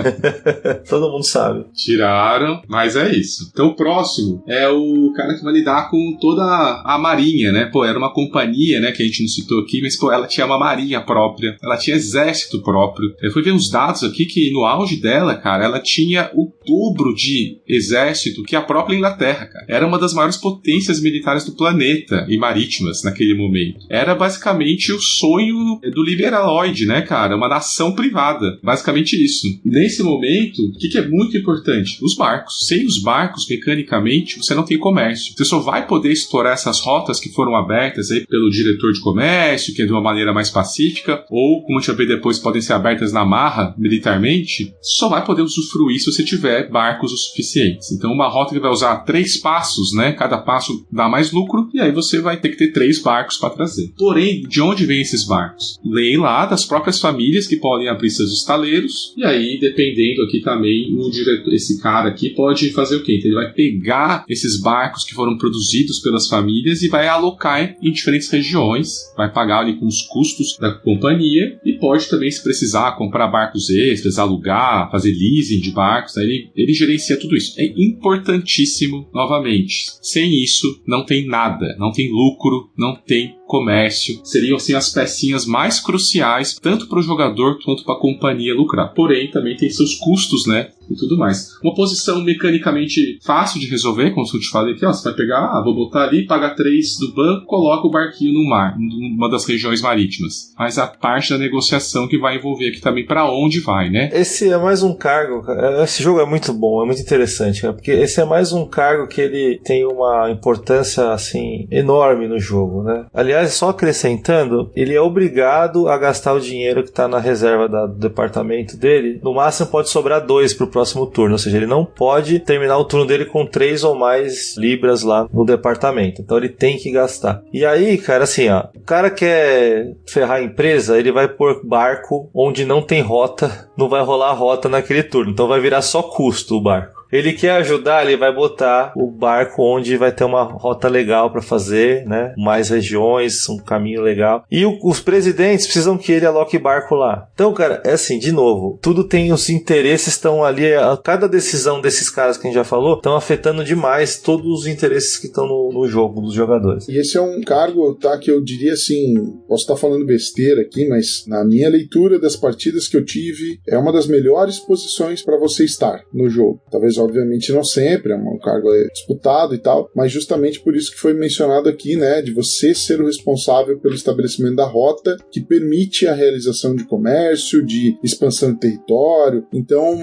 Todo mundo sabe. Tiraram, mas é isso. Então o próximo é o cara que vai lidar com toda a marinha, né? Pô, era uma companhia, né? Que a gente não citou aqui, mas pô, ela tinha uma marinha própria. Ela tinha exército próprio. Eu fui ver uns dados aqui que no auge dela, cara, ela tinha o dobro de exército que a própria Inglaterra, cara. Era uma das maiores maiores potências militares do planeta e marítimas naquele momento. Era basicamente o sonho do liberaloide, né, cara? Uma nação privada. Basicamente isso. Nesse momento, o que é muito importante? Os barcos. Sem os barcos, mecanicamente, você não tem comércio. Você só vai poder explorar essas rotas que foram abertas aí pelo diretor de comércio, que é de uma maneira mais pacífica, ou, como a gente vai ver depois, podem ser abertas na marra, militarmente. Só vai poder usufruir se você tiver barcos o suficientes. Então, uma rota que vai usar 3 passos, né? Cada passo dá mais lucro, e aí você vai ter que ter 3 barcos para trazer. Porém, de onde vêm esses barcos? Vem lá das próprias famílias que podem abrir seus estaleiros, e aí, dependendo aqui também, o diretor, esse cara aqui pode fazer o quê? Então, ele vai pegar esses barcos que foram produzidos pelas famílias e vai alocar em diferentes regiões, vai pagar ali com os custos da companhia, e pode também, se precisar, comprar barcos extras, alugar, fazer leasing de barcos, aí ele gerencia tudo isso. É importantíssimo, novamente. Sem isso, não tem nada, não tem lucro, não tem comércio. Seriam, assim, as pecinhas mais cruciais, tanto para o jogador quanto para a companhia lucrar. Porém, também tem seus custos, né? E tudo mais. Uma posição mecanicamente fácil de resolver, como eu te falei aqui, ó, você vai pegar, vou botar ali, paga 3 do banco, coloca o barquinho no mar, numa das regiões marítimas. Mas a parte da negociação que vai envolver aqui também para onde vai, né? Esse é mais um cargo, esse jogo é muito bom, é muito interessante, cara, porque esse é mais um cargo que ele tem uma importância, assim, enorme no jogo, né? Aliás, só acrescentando, ele é obrigado a gastar o dinheiro que está na reserva do departamento dele. No máximo pode sobrar 2 pro próximo turno, ou seja, ele não pode terminar o turno dele com 3 ou mais libras lá no departamento, então ele tem que gastar. E aí, cara, assim, ó, o cara quer ferrar a empresa, ele vai pôr barco onde não tem rota, não vai rolar rota naquele turno, então vai virar só custo o barco. Ele quer ajudar, ele vai botar o barco onde vai ter uma rota legal para fazer, né? Mais regiões, um caminho legal. E os presidentes precisam que ele aloque barco lá. Então, cara, é assim, de novo, tudo tem os interesses, estão ali, cada decisão desses caras que a gente já falou, estão afetando demais todos os interesses que estão no jogo dos jogadores. E esse é um cargo, tá, que eu diria assim, posso estar falando besteira aqui, mas na minha leitura das partidas que eu tive, é uma das melhores posições para você estar no jogo. Talvez obviamente não sempre, é um cargo disputado e tal, mas justamente por isso que foi mencionado aqui, né, de você ser o responsável pelo estabelecimento da rota que permite a realização de comércio, de expansão de território. Então,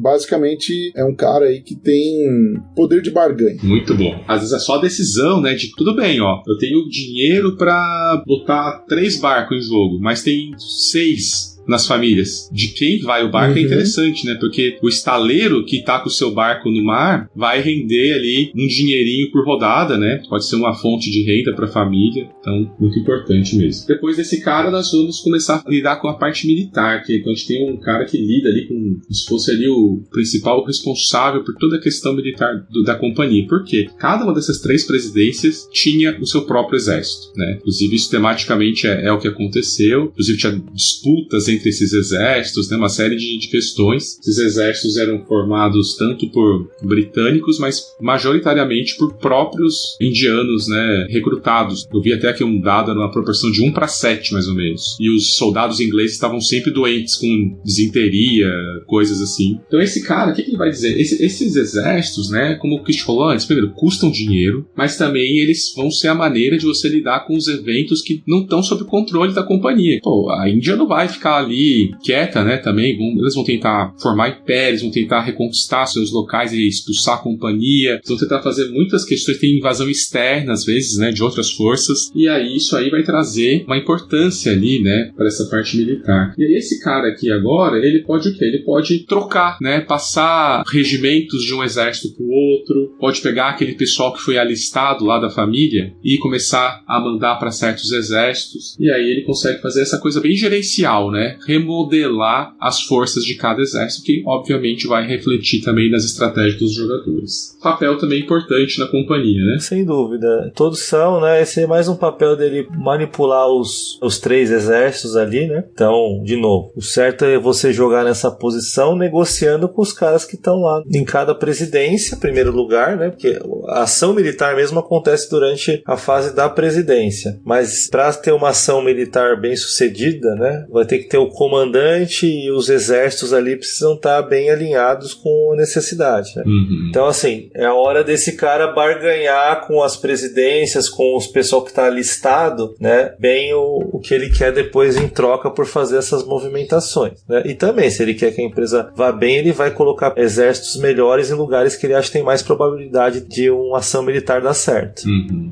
basicamente, é um cara aí que tem poder de barganha. Muito bom. Às vezes é só a decisão, né, de tudo bem, ó, eu tenho dinheiro pra botar 3 barcos em jogo, mas tem 6 nas famílias. De quem vai o barco é interessante, né? Porque o estaleiro que tá com o seu barco no mar vai render ali um dinheirinho por rodada, né? Pode ser uma fonte de renda para a família. Então, muito importante mesmo. Depois desse cara, nós vamos começar a lidar com a parte militar, que então a gente tem um cara que lida ali como se fosse ali o principal responsável por toda a questão militar da companhia. Por quê? Cada uma dessas 3 presidências tinha o seu próprio exército, né? Inclusive, isso tematicamente é o que aconteceu. Inclusive, tinha disputas entre esses exércitos, né, uma série de questões. Esses exércitos eram formados tanto por britânicos, mas majoritariamente por próprios indianos, né, recrutados. Eu vi até aqui um dado numa proporção de 1:7, mais ou menos. E os soldados ingleses estavam sempre doentes com disenteria, coisas assim. Então esse cara, o que ele vai dizer? Esses exércitos, né, como o Chris falou antes, primeiro, custam dinheiro, mas também eles vão ser a maneira de você lidar com os eventos que não estão sob o controle da companhia. Pô, a Índia não vai ficar ali quieta, né, também. Eles vão tentar formar impérios, vão tentar reconquistar seus locais e expulsar a companhia, vão tentar fazer muitas questões, tem invasão externa, às vezes, né, de outras forças, e aí isso aí vai trazer uma importância ali, né, para essa parte militar. E aí esse cara aqui agora, ele pode o quê? Ele pode trocar, né, passar regimentos de um exército pro outro, pode pegar aquele pessoal que foi alistado lá da família e começar a mandar para certos exércitos, e aí ele consegue fazer essa coisa bem gerencial, né, remodelar as forças de cada exército, que obviamente vai refletir também nas estratégias dos jogadores. Papel também importante na companhia, né? Sem dúvida. Todos são, né? Esse é mais um papel dele manipular os 3 exércitos ali, né? Então, de novo, o certo é você jogar nessa posição negociando com os caras que estão lá em cada presidência, em primeiro lugar, né? Porque a ação militar mesmo acontece durante a fase da presidência. Mas para ter uma ação militar bem sucedida, né? Vai ter que ter o comandante e os exércitos ali precisam estar bem alinhados com a necessidade, né? Então, assim, é a hora desse cara barganhar com as presidências, com os pessoal que está listado, né? Bem o que ele quer depois em troca por fazer essas movimentações, né? E também, se ele quer que a empresa vá bem, ele vai colocar exércitos melhores em lugares que ele acha que tem mais probabilidade de uma ação militar dar certo.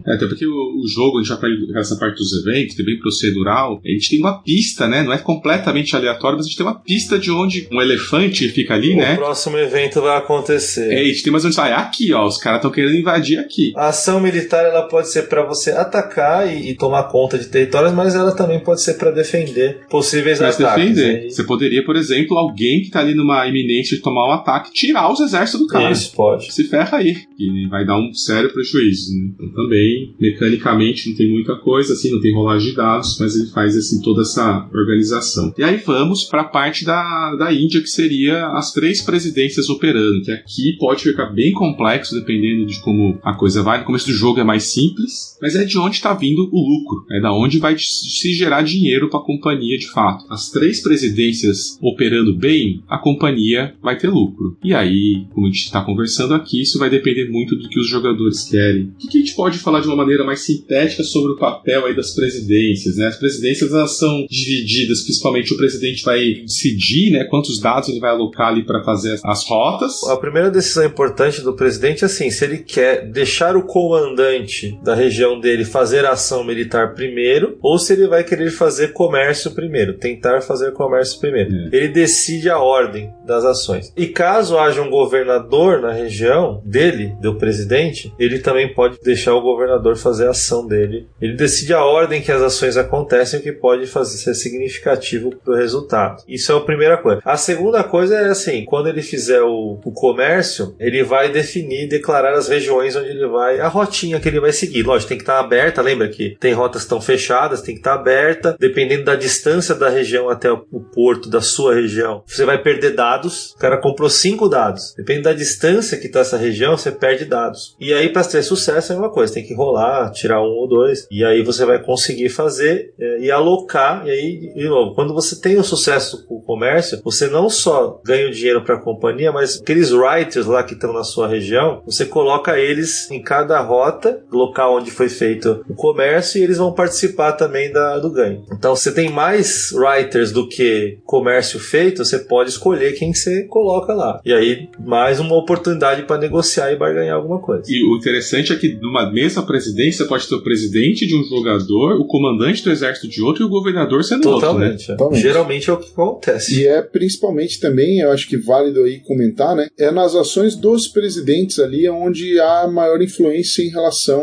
Até porque o jogo, a gente já vai para essa parte dos eventos, que é bem procedural, a gente tem uma pista, né? Não é completamente aleatório, mas a gente tem uma pista de onde um elefante fica ali, né? O próximo evento vai acontecer. A gente tem mais onde sai. Aqui, ó, os caras estão querendo invadir aqui. A ação militar, ela pode ser para você atacar e tomar conta de territórios, mas ela também pode ser para defender possíveis ataques. Defender. Você poderia, por exemplo, alguém que tá ali numa iminência de tomar um ataque, tirar os exércitos do cara. Isso, pode. Se ferra aí. E vai dar um sério prejuízo, né? Então também, mecanicamente, não tem muita coisa, assim, não tem rolagem de dados, mas ele faz, assim, toda essa organização. E aí vamos para a parte da Índia, que seria as 3 presidências operando, que aqui pode ficar bem complexo, dependendo de como a coisa vai. No começo do jogo é mais simples, mas é de onde está vindo o lucro, é da onde vai se gerar dinheiro para a companhia de fato. As 3 presidências operando bem, a companhia vai ter lucro. E aí, como a gente está conversando aqui, isso vai depender muito do que os jogadores querem. O que a gente pode falar de uma maneira mais sintética sobre o papel aí das presidências, né? As presidências, elas são divididas, principalmente o presidente vai decidir, né, quantos dados ele vai alocar ali para fazer as rotas. A primeira decisão importante do presidente é assim, se ele quer deixar o comandante da região dele fazer a ação militar primeiro, ou se ele vai querer fazer comércio primeiro, tentar fazer comércio primeiro. Ele decide a ordem das ações. E caso haja um governador na região dele, do presidente, ele também pode deixar o governador fazer a ação dele. Ele decide a ordem que as ações acontecem, o que pode ser significativo para o resultado. Isso é a primeira coisa. A segunda coisa é assim, quando ele fizer o comércio, ele vai definir, declarar as regiões onde ele vai, a rotinha que ele vai seguir. Lógico, tem que estar aberta, lembra que tem rotas que estão fechadas, tem que estar aberta, dependendo da distância da região até o porto da sua região, você vai perder dados. O cara comprou 5 dados. Dependendo da distância que está essa região, você perde dados. E aí, para ter sucesso, é uma coisa, tem que rolar, tirar 1 ou 2, e aí você vai conseguir fazer e alocar, e aí, de novo, quando você tem o sucesso com o comércio, você não só ganha o dinheiro para a companhia, mas aqueles writers lá que estão na sua região, você coloca eles em cada rota, local onde foi feito o comércio, e eles vão participar também do ganho. Então, você tem mais writers do que comércio feito, você pode escolher quem você coloca lá. E aí, mais uma oportunidade para negociar e barganhar alguma coisa. E o interessante é que numa mesma presidência pode ter o presidente de um jogador, o comandante do exército de outro e o governador sendo Totalmente, outro, né? Geralmente é o que acontece. E é principalmente também, eu acho que válido aí comentar, né? É nas ações dos presidentes ali onde há maior influência em relação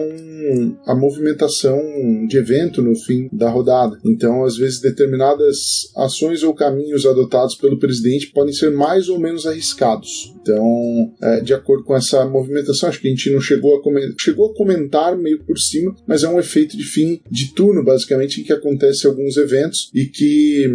à movimentação de evento no fim da rodada. Então, às vezes, determinadas ações ou caminhos adotados pelo presidente podem ser mais ou menos arriscados. Então, de acordo com essa movimentação, acho que a gente não chegou a comentar meio por cima, mas é um efeito de fim de turno, basicamente, em que acontece alguns eventos e que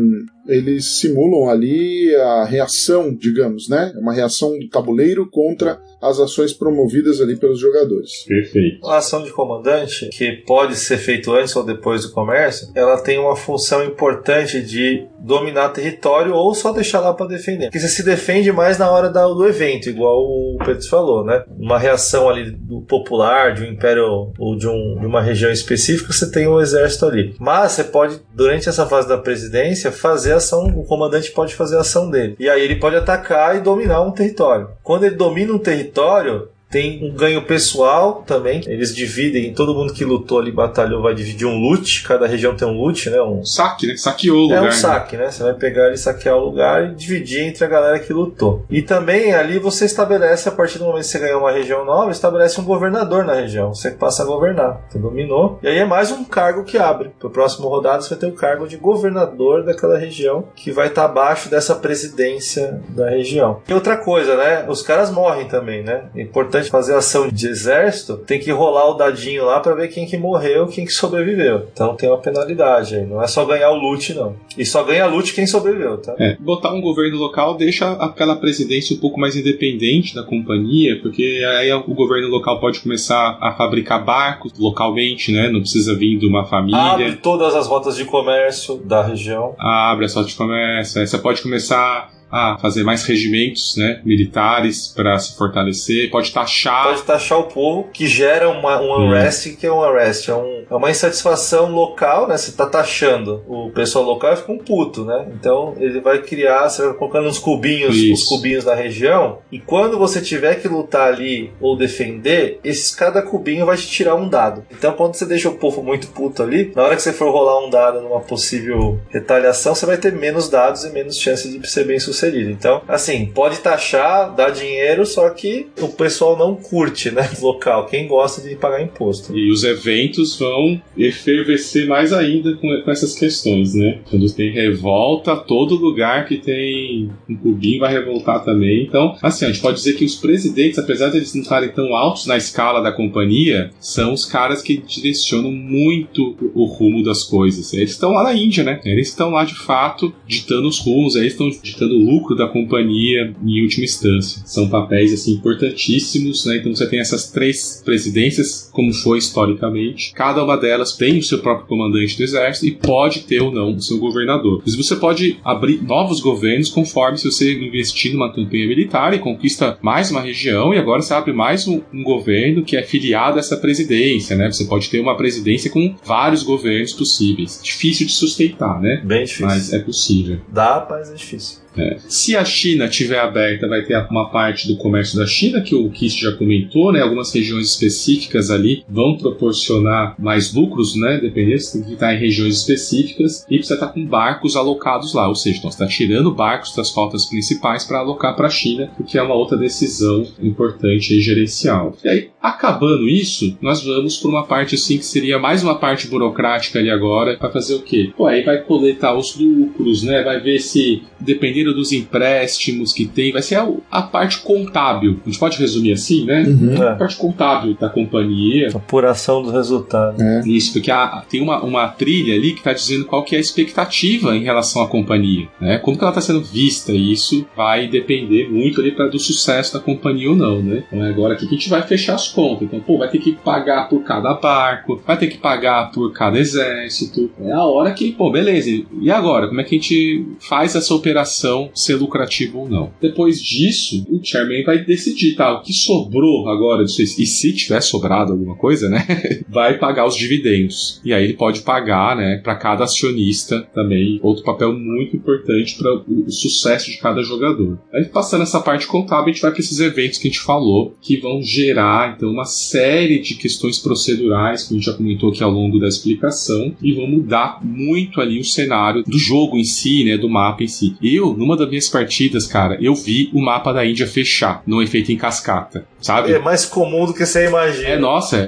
eles simulam ali a reação, digamos, né? Uma reação do tabuleiro contra as ações promovidas ali pelos jogadores. Perfeito. A ação de comandante, que pode ser feita antes ou depois do comércio, ela tem uma função importante de dominar território ou só deixar lá para defender. Porque você se defende mais na hora do evento, igual o Pedro falou, né? Uma reação ali do popular, de um império ou de uma região específica, você tem um exército ali. Mas você pode, durante essa fase da presidência, fazer a ação, o comandante pode fazer a ação dele. E aí ele pode atacar e dominar um território. Quando ele domina um território, tem um ganho pessoal também. Eles dividem, todo mundo que lutou ali, batalhou, vai dividir um loot. Cada região tem um loot, né? Um saque, né? Saqueou o lugar. É um saque, né? Você vai pegar e saquear o lugar e dividir entre a galera que lutou. E também ali você estabelece, a partir do momento que você ganhou uma região nova, estabelece um governador na região. Você passa a governar. Você dominou. E aí é mais um cargo que abre. Pro próximo rodado você vai ter o cargo de governador daquela região, que vai estar abaixo dessa presidência da região. E outra coisa, né? Os caras morrem também, né? É importante de fazer ação de exército, tem que rolar o dadinho lá pra ver quem que morreu, quem que sobreviveu. Então tem uma penalidade aí. Não é só ganhar o loot, não. E só ganha loot quem sobreviveu, tá? Botar um governo local deixa aquela presidência um pouco mais independente da companhia, porque aí o governo local pode começar a fabricar barcos localmente, né? Não precisa vir de uma família. Abre todas as rotas de comércio da região. Abre as rotas de comércio. Aí você pode começar a fazer mais regimentos, né, militares para se fortalecer. Pode taxar o povo, que gera um unrest. Que é um unrest? É uma insatisfação local, né? Você tá taxando o pessoal local e fica um puto, né? Então ele vai criar, você vai colocando uns cubinhos na região, e quando você tiver que lutar ali ou defender, cada cubinho vai te tirar um dado. Então quando você deixa o povo muito puto ali, na hora que você for rolar um dado numa possível retaliação, você vai ter menos dados e menos chances de ser bem sucedido. Então, assim, pode taxar, dar dinheiro, só que o pessoal não curte, né, local. Quem gosta de pagar imposto. E os eventos vão efervescer mais ainda com essas questões, né? Quando tem revolta, todo lugar que tem um cubinho vai revoltar também. Então, assim, a gente pode dizer que os presidentes, apesar de eles não estarem tão altos na escala da companhia, são os caras que direcionam muito o rumo das coisas. Eles estão lá na Índia, né? Eles estão lá, de fato, ditando os rumos, eles estão ditando o lucro da companhia em última instância. São papéis assim importantíssimos, né? Então você tem essas 3 presidências, como foi historicamente. Cada uma delas tem o seu próprio comandante do exército e pode ter ou não o seu governador. Mas você pode abrir novos governos conforme se você investir numa campanha militar e conquista mais uma região, e agora você abre mais um governo que é filiado a essa presidência, né? Você pode ter uma presidência com vários governos possíveis. Difícil de sustentar, né? Bem difícil. Mas é possível. Dá, mas é difícil. Se a China estiver aberta, vai ter uma parte do comércio da China, que o Kiss já comentou, né? Algumas regiões específicas ali vão proporcionar mais lucros, né? Dependendo, você tem que estar em regiões específicas e precisa estar com barcos alocados lá, ou seja, então você está tirando barcos das rotas principais para alocar para a China, o que é uma outra decisão importante e gerencial. E aí, acabando isso, nós vamos por uma parte assim que seria mais uma parte burocrática ali agora, para fazer o quê? Aí vai coletar os lucros, né? Vai ver se, dependendo dos empréstimos que tem, vai ser a parte contábil. A gente pode resumir assim, né? A parte contábil da companhia. Apuração dos resultados. Isso, porque tem uma trilha ali que está dizendo qual que é a expectativa em relação à companhia, né? Como que ela está sendo vista, e isso vai depender muito ali do sucesso da companhia ou não, né? Então é agora aqui que a gente vai fechar as contas. Então, vai ter que pagar por cada barco, vai ter que pagar por cada exército. É a hora que, beleza, e agora? Como é que a gente faz essa operação ser lucrativo ou não? Depois disso, o chairman vai decidir, o que sobrou agora disso, e se tiver sobrado alguma coisa, né, vai pagar os dividendos. E aí ele pode pagar, né, para cada acionista também, outro papel muito importante para o sucesso de cada jogador. Aí, passando essa parte contábil, a gente vai para esses eventos que a gente falou, que vão gerar, então, uma série de questões procedurais, que a gente já comentou aqui ao longo da explicação, e vão mudar muito ali o cenário do jogo em si, né, do mapa em si. Numa das minhas partidas, cara, eu vi o mapa da Índia fechar, num efeito em cascata, sabe? É mais comum do que você imagina.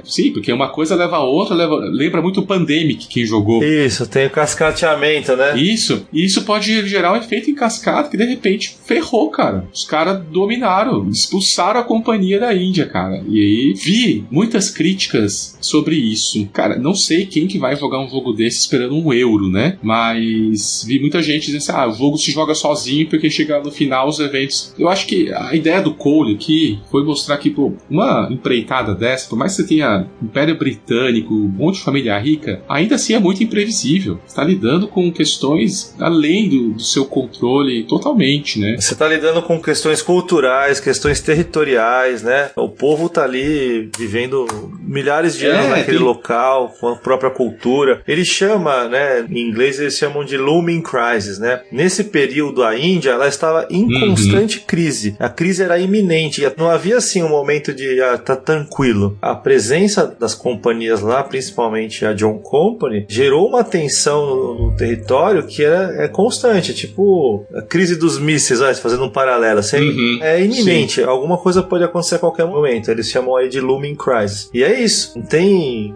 Sim, porque uma coisa leva a outra, lembra muito o Pandemic, quem jogou. Isso, tem o cascateamento, né? Isso pode gerar um efeito em cascata que, de repente, ferrou, cara. Os caras dominaram, expulsaram a companhia da Índia, cara. E aí, vi muitas críticas sobre isso. Cara, não sei quem que vai jogar um jogo desse esperando um euro, né? Mas vi muita gente dizendo assim, o jogo se joga sozinho porque chega no final os eventos. Eu acho que a ideia do Cole aqui foi mostrar que, uma empreitada dessa, por mais que você tenha Império Britânico, um monte de família rica, ainda assim é muito imprevisível. Você está lidando com questões além do seu controle totalmente, né? Você está lidando com questões culturais, questões territoriais, né? O povo tá ali vivendo milhares de anos naquele local, com a própria cultura. Ele chama, né? Em inglês eles chamam de looming crisis, né? Nesse período a Índia, ela estava em constante crise. A crise era iminente. Não havia assim um momento de tá tranquilo. A presença das companhias lá, principalmente a John Company, gerou uma tensão no território que é constante. Tipo a crise dos mísseis, fazendo um paralelo. Assim, é iminente. Sim. Alguma coisa pode acontecer a qualquer momento. Eles chamam aí de looming crisis. E é isso. Não tem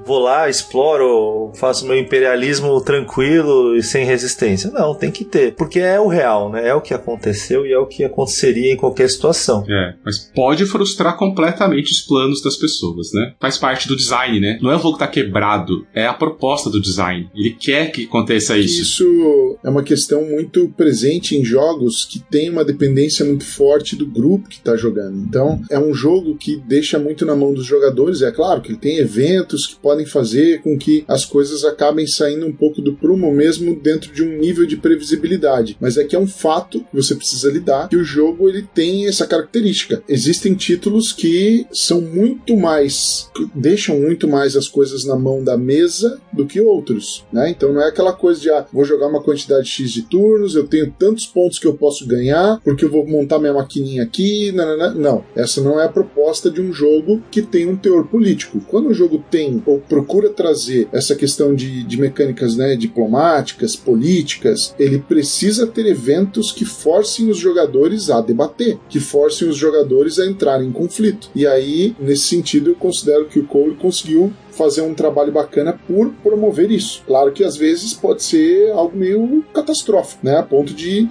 vou lá, exploro, faço meu imperialismo tranquilo e sem resistência. Não, tem que ter. Porque é o real, né? né? É o que aconteceu e é o que aconteceria em qualquer situação. Mas pode frustrar completamente os planos das pessoas, né? Faz parte do design, né? Não é o jogo que tá quebrado, é a proposta do design. Ele quer que aconteça isso. Isso é uma questão muito presente em jogos que tem uma dependência muito forte do grupo que tá jogando. Então, é um jogo que deixa muito na mão dos jogadores. É claro que ele tem eventos que podem fazer com que as coisas acabem saindo um pouco do prumo mesmo dentro de um nível de previsibilidade. Mas é que é um fato que você precisa lidar, que o jogo ele tem essa característica. Existem títulos que são muito mais, deixam muito mais as coisas na mão da mesa do que outros, né? Então não é aquela coisa de vou jogar uma quantidade X de turnos, eu tenho tantos pontos que eu posso ganhar, porque eu vou montar minha maquininha aqui, não. Essa não é a proposta de um jogo que tem um teor político. Quando o jogo tem ou procura trazer essa questão de mecânicas, né, diplomáticas, políticas, ele precisa ter eventos que forcem os jogadores a debater, que forcem os jogadores a entrarem em conflito. E aí, nesse sentido, eu considero que o Cole conseguiu fazer um trabalho bacana por promover isso. Claro que às vezes pode ser algo meio catastrófico, né? A ponto de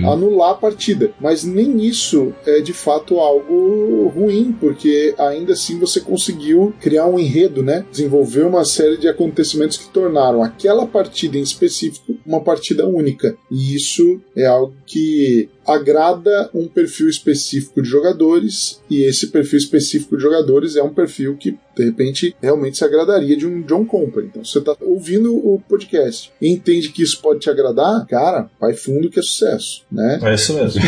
anular a partida. Mas nem isso é de fato algo ruim, porque ainda assim você conseguiu criar um enredo, né? Desenvolver uma série de acontecimentos que tornaram aquela partida em específico uma partida única. E isso é algo que agrada um perfil específico de jogadores, e esse perfil específico de jogadores é um perfil que, de repente, realmente se agradaria de um John Company. Então, se você está ouvindo o podcast e entende que isso pode te agradar, cara, vai fundo que é sucesso, né? É isso mesmo.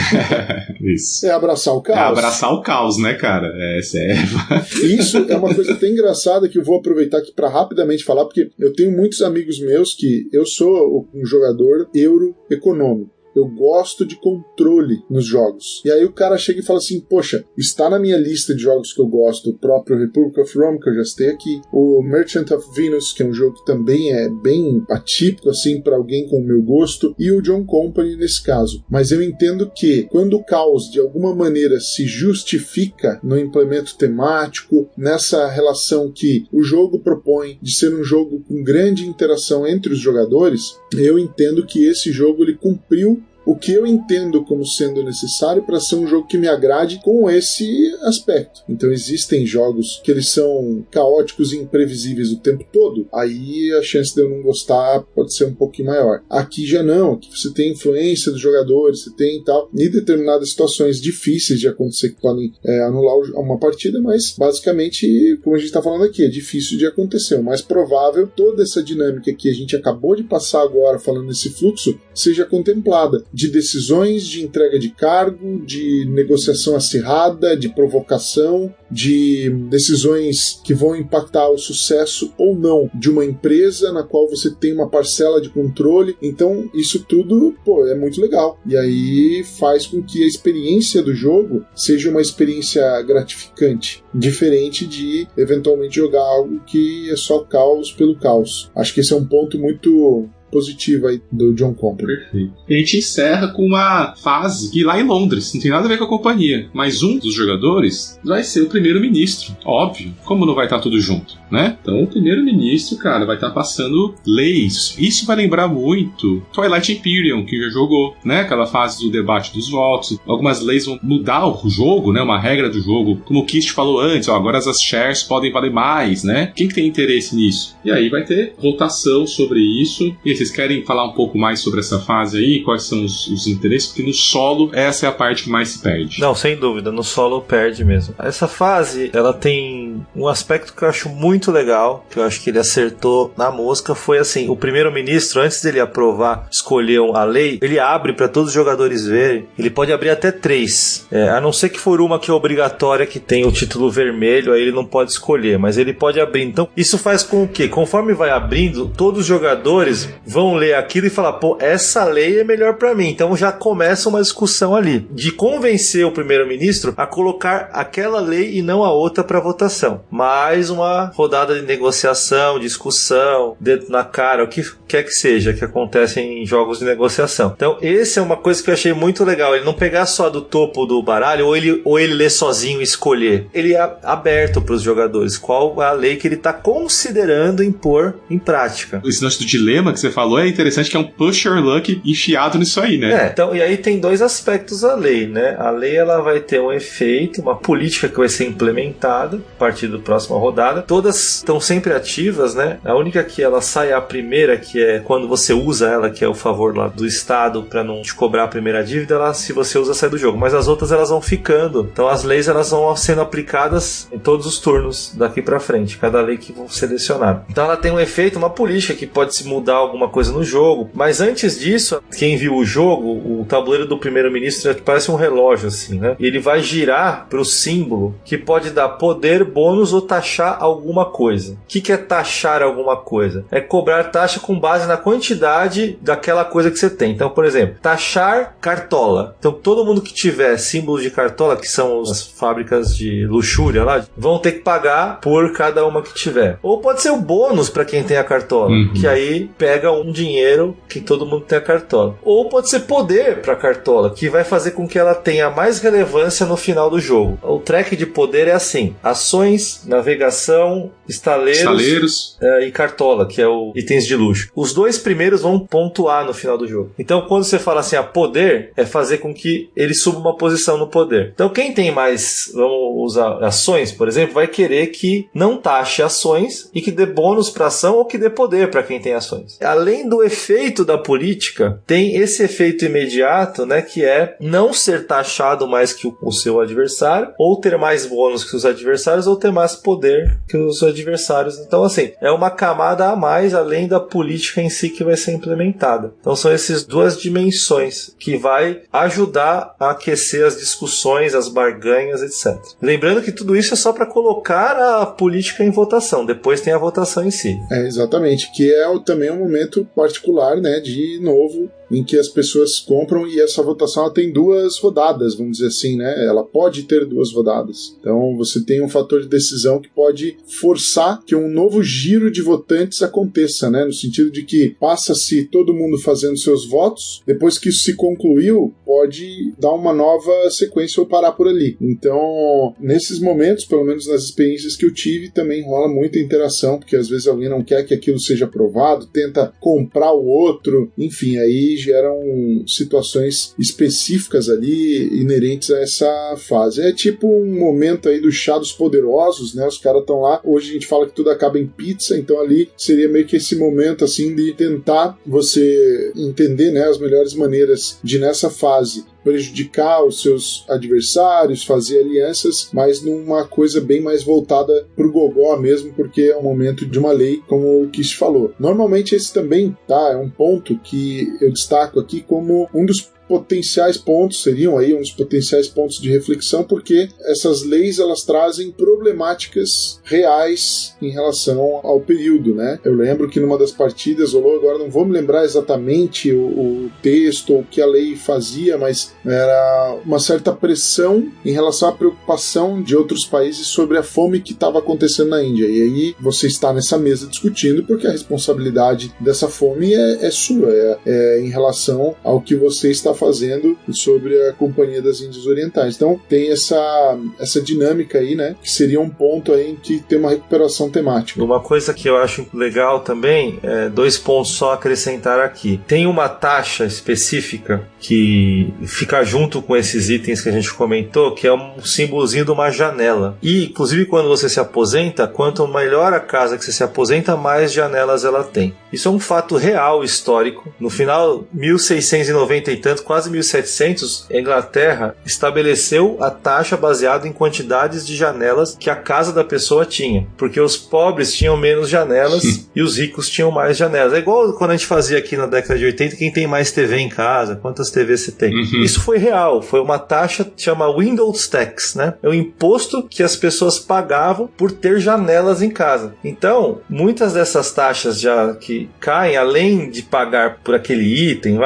Isso. É abraçar o caos. É abraçar o caos, né, cara? Isso é uma coisa até engraçada que eu vou aproveitar aqui para rapidamente falar, porque eu tenho muitos amigos meus que eu sou um jogador euro-econômico. Eu gosto de controle nos jogos. E aí o cara chega e fala assim, poxa, está na minha lista de jogos que eu gosto, o próprio Republic of Rome, que eu já citei aqui, o Merchant of Venus, que é um jogo que também é bem atípico, assim, para alguém com o meu gosto, e o John Company nesse caso. Mas eu entendo que, quando o caos, de alguma maneira, se justifica no implemento temático, nessa relação que o jogo propõe de ser um jogo com grande interação entre os jogadores, eu entendo que esse jogo ele cumpriu o que eu entendo como sendo necessário para ser um jogo que me agrade com esse aspecto. Então existem jogos que eles são caóticos e imprevisíveis o tempo todo, aí a chance de eu não gostar pode ser um pouquinho maior. Aqui já não, aqui você tem influência dos jogadores, você tem tal, e determinadas situações difíceis de acontecer que podem anular uma partida, mas basicamente, como a gente está falando aqui, é difícil de acontecer. O mais provável, toda essa dinâmica que a gente acabou de passar agora falando nesse fluxo, seja contemplada. De decisões de entrega de cargo, de negociação acirrada, de provocação, de decisões que vão impactar o sucesso ou não de uma empresa na qual você tem uma parcela de controle. Então isso tudo, é muito legal. E aí faz com que a experiência do jogo seja uma experiência gratificante, diferente de eventualmente jogar algo que é só caos pelo caos. Acho que esse é um ponto muito positiva aí do John Company. Perfeito. E a gente encerra com uma fase que lá em Londres, não tem nada a ver com a companhia, mas um dos jogadores vai ser o primeiro-ministro. Óbvio, como não vai estar tudo junto, né? Então o primeiro-ministro, cara, vai estar passando leis. Isso vai lembrar muito Twilight Imperium, que já jogou, né? Aquela fase do debate dos votos. Algumas leis vão mudar o jogo, né? Uma regra do jogo. Como o Kist falou antes, agora as shares podem valer mais, né? Quem que tem interesse nisso? E aí vai ter votação sobre isso. E vocês querem falar um pouco mais sobre essa fase aí? Quais são os interesses? Porque no solo, essa é a parte que mais se perde. Não, sem dúvida, no solo perde mesmo. Essa fase, ela tem um aspecto que eu acho muito legal, que eu acho que ele acertou na mosca, foi assim, o primeiro-ministro, antes dele aprovar, escolher a lei, ele abre para todos os jogadores verem, ele pode abrir até 3, a não ser que for uma que é obrigatória, que tem o título vermelho, aí ele não pode escolher, mas ele pode abrir. Então, isso faz com que, conforme vai abrindo, todos os jogadores vão ler aquilo e falar, essa lei é melhor pra mim. Então já começa uma discussão ali, de convencer o primeiro-ministro a colocar aquela lei e não a outra pra votação. Mais uma rodada de negociação, discussão, dedo na cara, o que quer que seja, que acontece em jogos de negociação. Então esse é uma coisa que eu achei muito legal, ele não pegar só do topo do baralho, ou ele ler sozinho e escolher. Ele é aberto pros jogadores, qual a lei que ele tá considerando impor em prática. Esse lance do dilema que você falou é interessante, que é um push your luck enfiado nisso aí, né? Então, e aí tem dois aspectos da lei, né? A lei, ela vai ter um efeito, uma política que vai ser implementada a partir da próxima rodada. Todas estão sempre ativas, né? A única que ela sai a primeira, que é quando você usa ela, que é o favor lá do Estado para não te cobrar a primeira dívida, ela, se você usa, sai do jogo. Mas as outras, elas vão ficando. Então as leis, elas vão sendo aplicadas em todos os turnos daqui para frente, cada lei que vão selecionar. Então ela tem um efeito, uma política que pode se mudar alguma coisa no jogo. Mas antes disso, quem viu o jogo, o tabuleiro do primeiro-ministro parece um relógio assim, né? E ele vai girar pro símbolo que pode dar poder, bônus ou taxar alguma coisa. O que é taxar alguma coisa? É cobrar taxa com base na quantidade daquela coisa que você tem. Então, por exemplo, taxar cartola. Então, todo mundo que tiver símbolos de cartola, que são as fábricas de luxúria lá, vão ter que pagar por cada uma que tiver. Ou pode ser o bônus para quem tem a cartola, que aí pega um dinheiro que todo mundo tem a cartola. Ou pode ser poder para a cartola, que vai fazer com que ela tenha mais relevância no final do jogo. O track de poder é assim: ações, navegação, estaleiros e cartola, que é o itens de luxo. Os dois primeiros vão pontuar no final do jogo. Então, quando você fala assim, poder, é fazer com que ele suba uma posição no poder. Então, quem tem mais, vamos usar ações, por exemplo, vai querer que não taxe ações e que dê bônus para ação ou que dê poder para quem tem ações. Além do efeito da política, tem esse efeito imediato, né, que é não ser taxado mais que o seu adversário, ou ter mais bônus que os adversários, ou ter mais poder que os adversários. Então, assim, é uma camada a mais, além da política em si que vai ser implementada. Então, são essas duas dimensões que vai ajudar a aquecer as discussões, as barganhas, etc. Lembrando que tudo isso é só para colocar a política em votação. Depois tem a votação em si. Exatamente, que é também um momento particular, né, de novo, em que as pessoas compram, e essa votação ela tem duas rodadas, vamos dizer assim, né? Ela pode ter duas rodadas. Então você tem um fator de decisão que pode forçar que um novo giro de votantes aconteça, né? No sentido de que passa-se todo mundo fazendo seus votos, depois que isso se concluiu, pode dar uma nova sequência ou parar por ali. Então, nesses momentos, pelo menos nas experiências que eu tive, também rola muita interação, porque às vezes alguém não quer que aquilo seja aprovado, tenta comprar o outro, enfim, aí geram situações específicas ali inerentes a essa fase. É tipo um momento aí do chá dos poderosos, né? Os caras estão lá, hoje a gente fala que tudo acaba em pizza, então ali seria meio que esse momento assim de tentar você entender, né, as melhores maneiras de nessa fase prejudicar os seus adversários, fazer alianças, mas numa coisa bem mais voltada pro gogó mesmo, porque é um momento de uma lei, como o Kish falou. Normalmente esse também, é um ponto que eu destaco aqui como um dos potenciais pontos, seriam aí uns potenciais pontos de reflexão, porque essas leis elas trazem problemáticas reais em relação ao período, né? Eu lembro que numa das partidas rolou, agora não vou me lembrar exatamente o texto ou o que a lei fazia, mas era uma certa pressão em relação à preocupação de outros países sobre a fome que estava acontecendo na Índia. E aí você está nessa mesa discutindo porque a responsabilidade dessa fome é sua, é em relação ao que você está fazendo sobre a Companhia das Índias Orientais. Então tem essa dinâmica aí, né, que seria um ponto aí em que tem uma recuperação temática. Uma coisa que eu acho legal também, 2 pontos só a acrescentar aqui. Tem uma taxa específica que fica junto com esses itens que a gente comentou, que é um símbolozinho de uma janela. E, inclusive, quando você se aposenta, quanto melhor a casa que você se aposenta, mais janelas ela tem. Isso é um fato real, histórico. No final, 1690 e tanto, quase 1700, a Inglaterra estabeleceu a taxa baseada em quantidades de janelas que a casa da pessoa tinha, porque os pobres tinham menos janelas e os ricos tinham mais janelas. É igual quando a gente fazia aqui na década de 80, quem tem mais TV em casa, quantas TVs você tem. Isso foi real, foi uma taxa que chama Windows Tax, né? É o imposto que as pessoas pagavam por ter janelas em casa. Então, muitas dessas taxas já que caem, além de pagar por aquele item,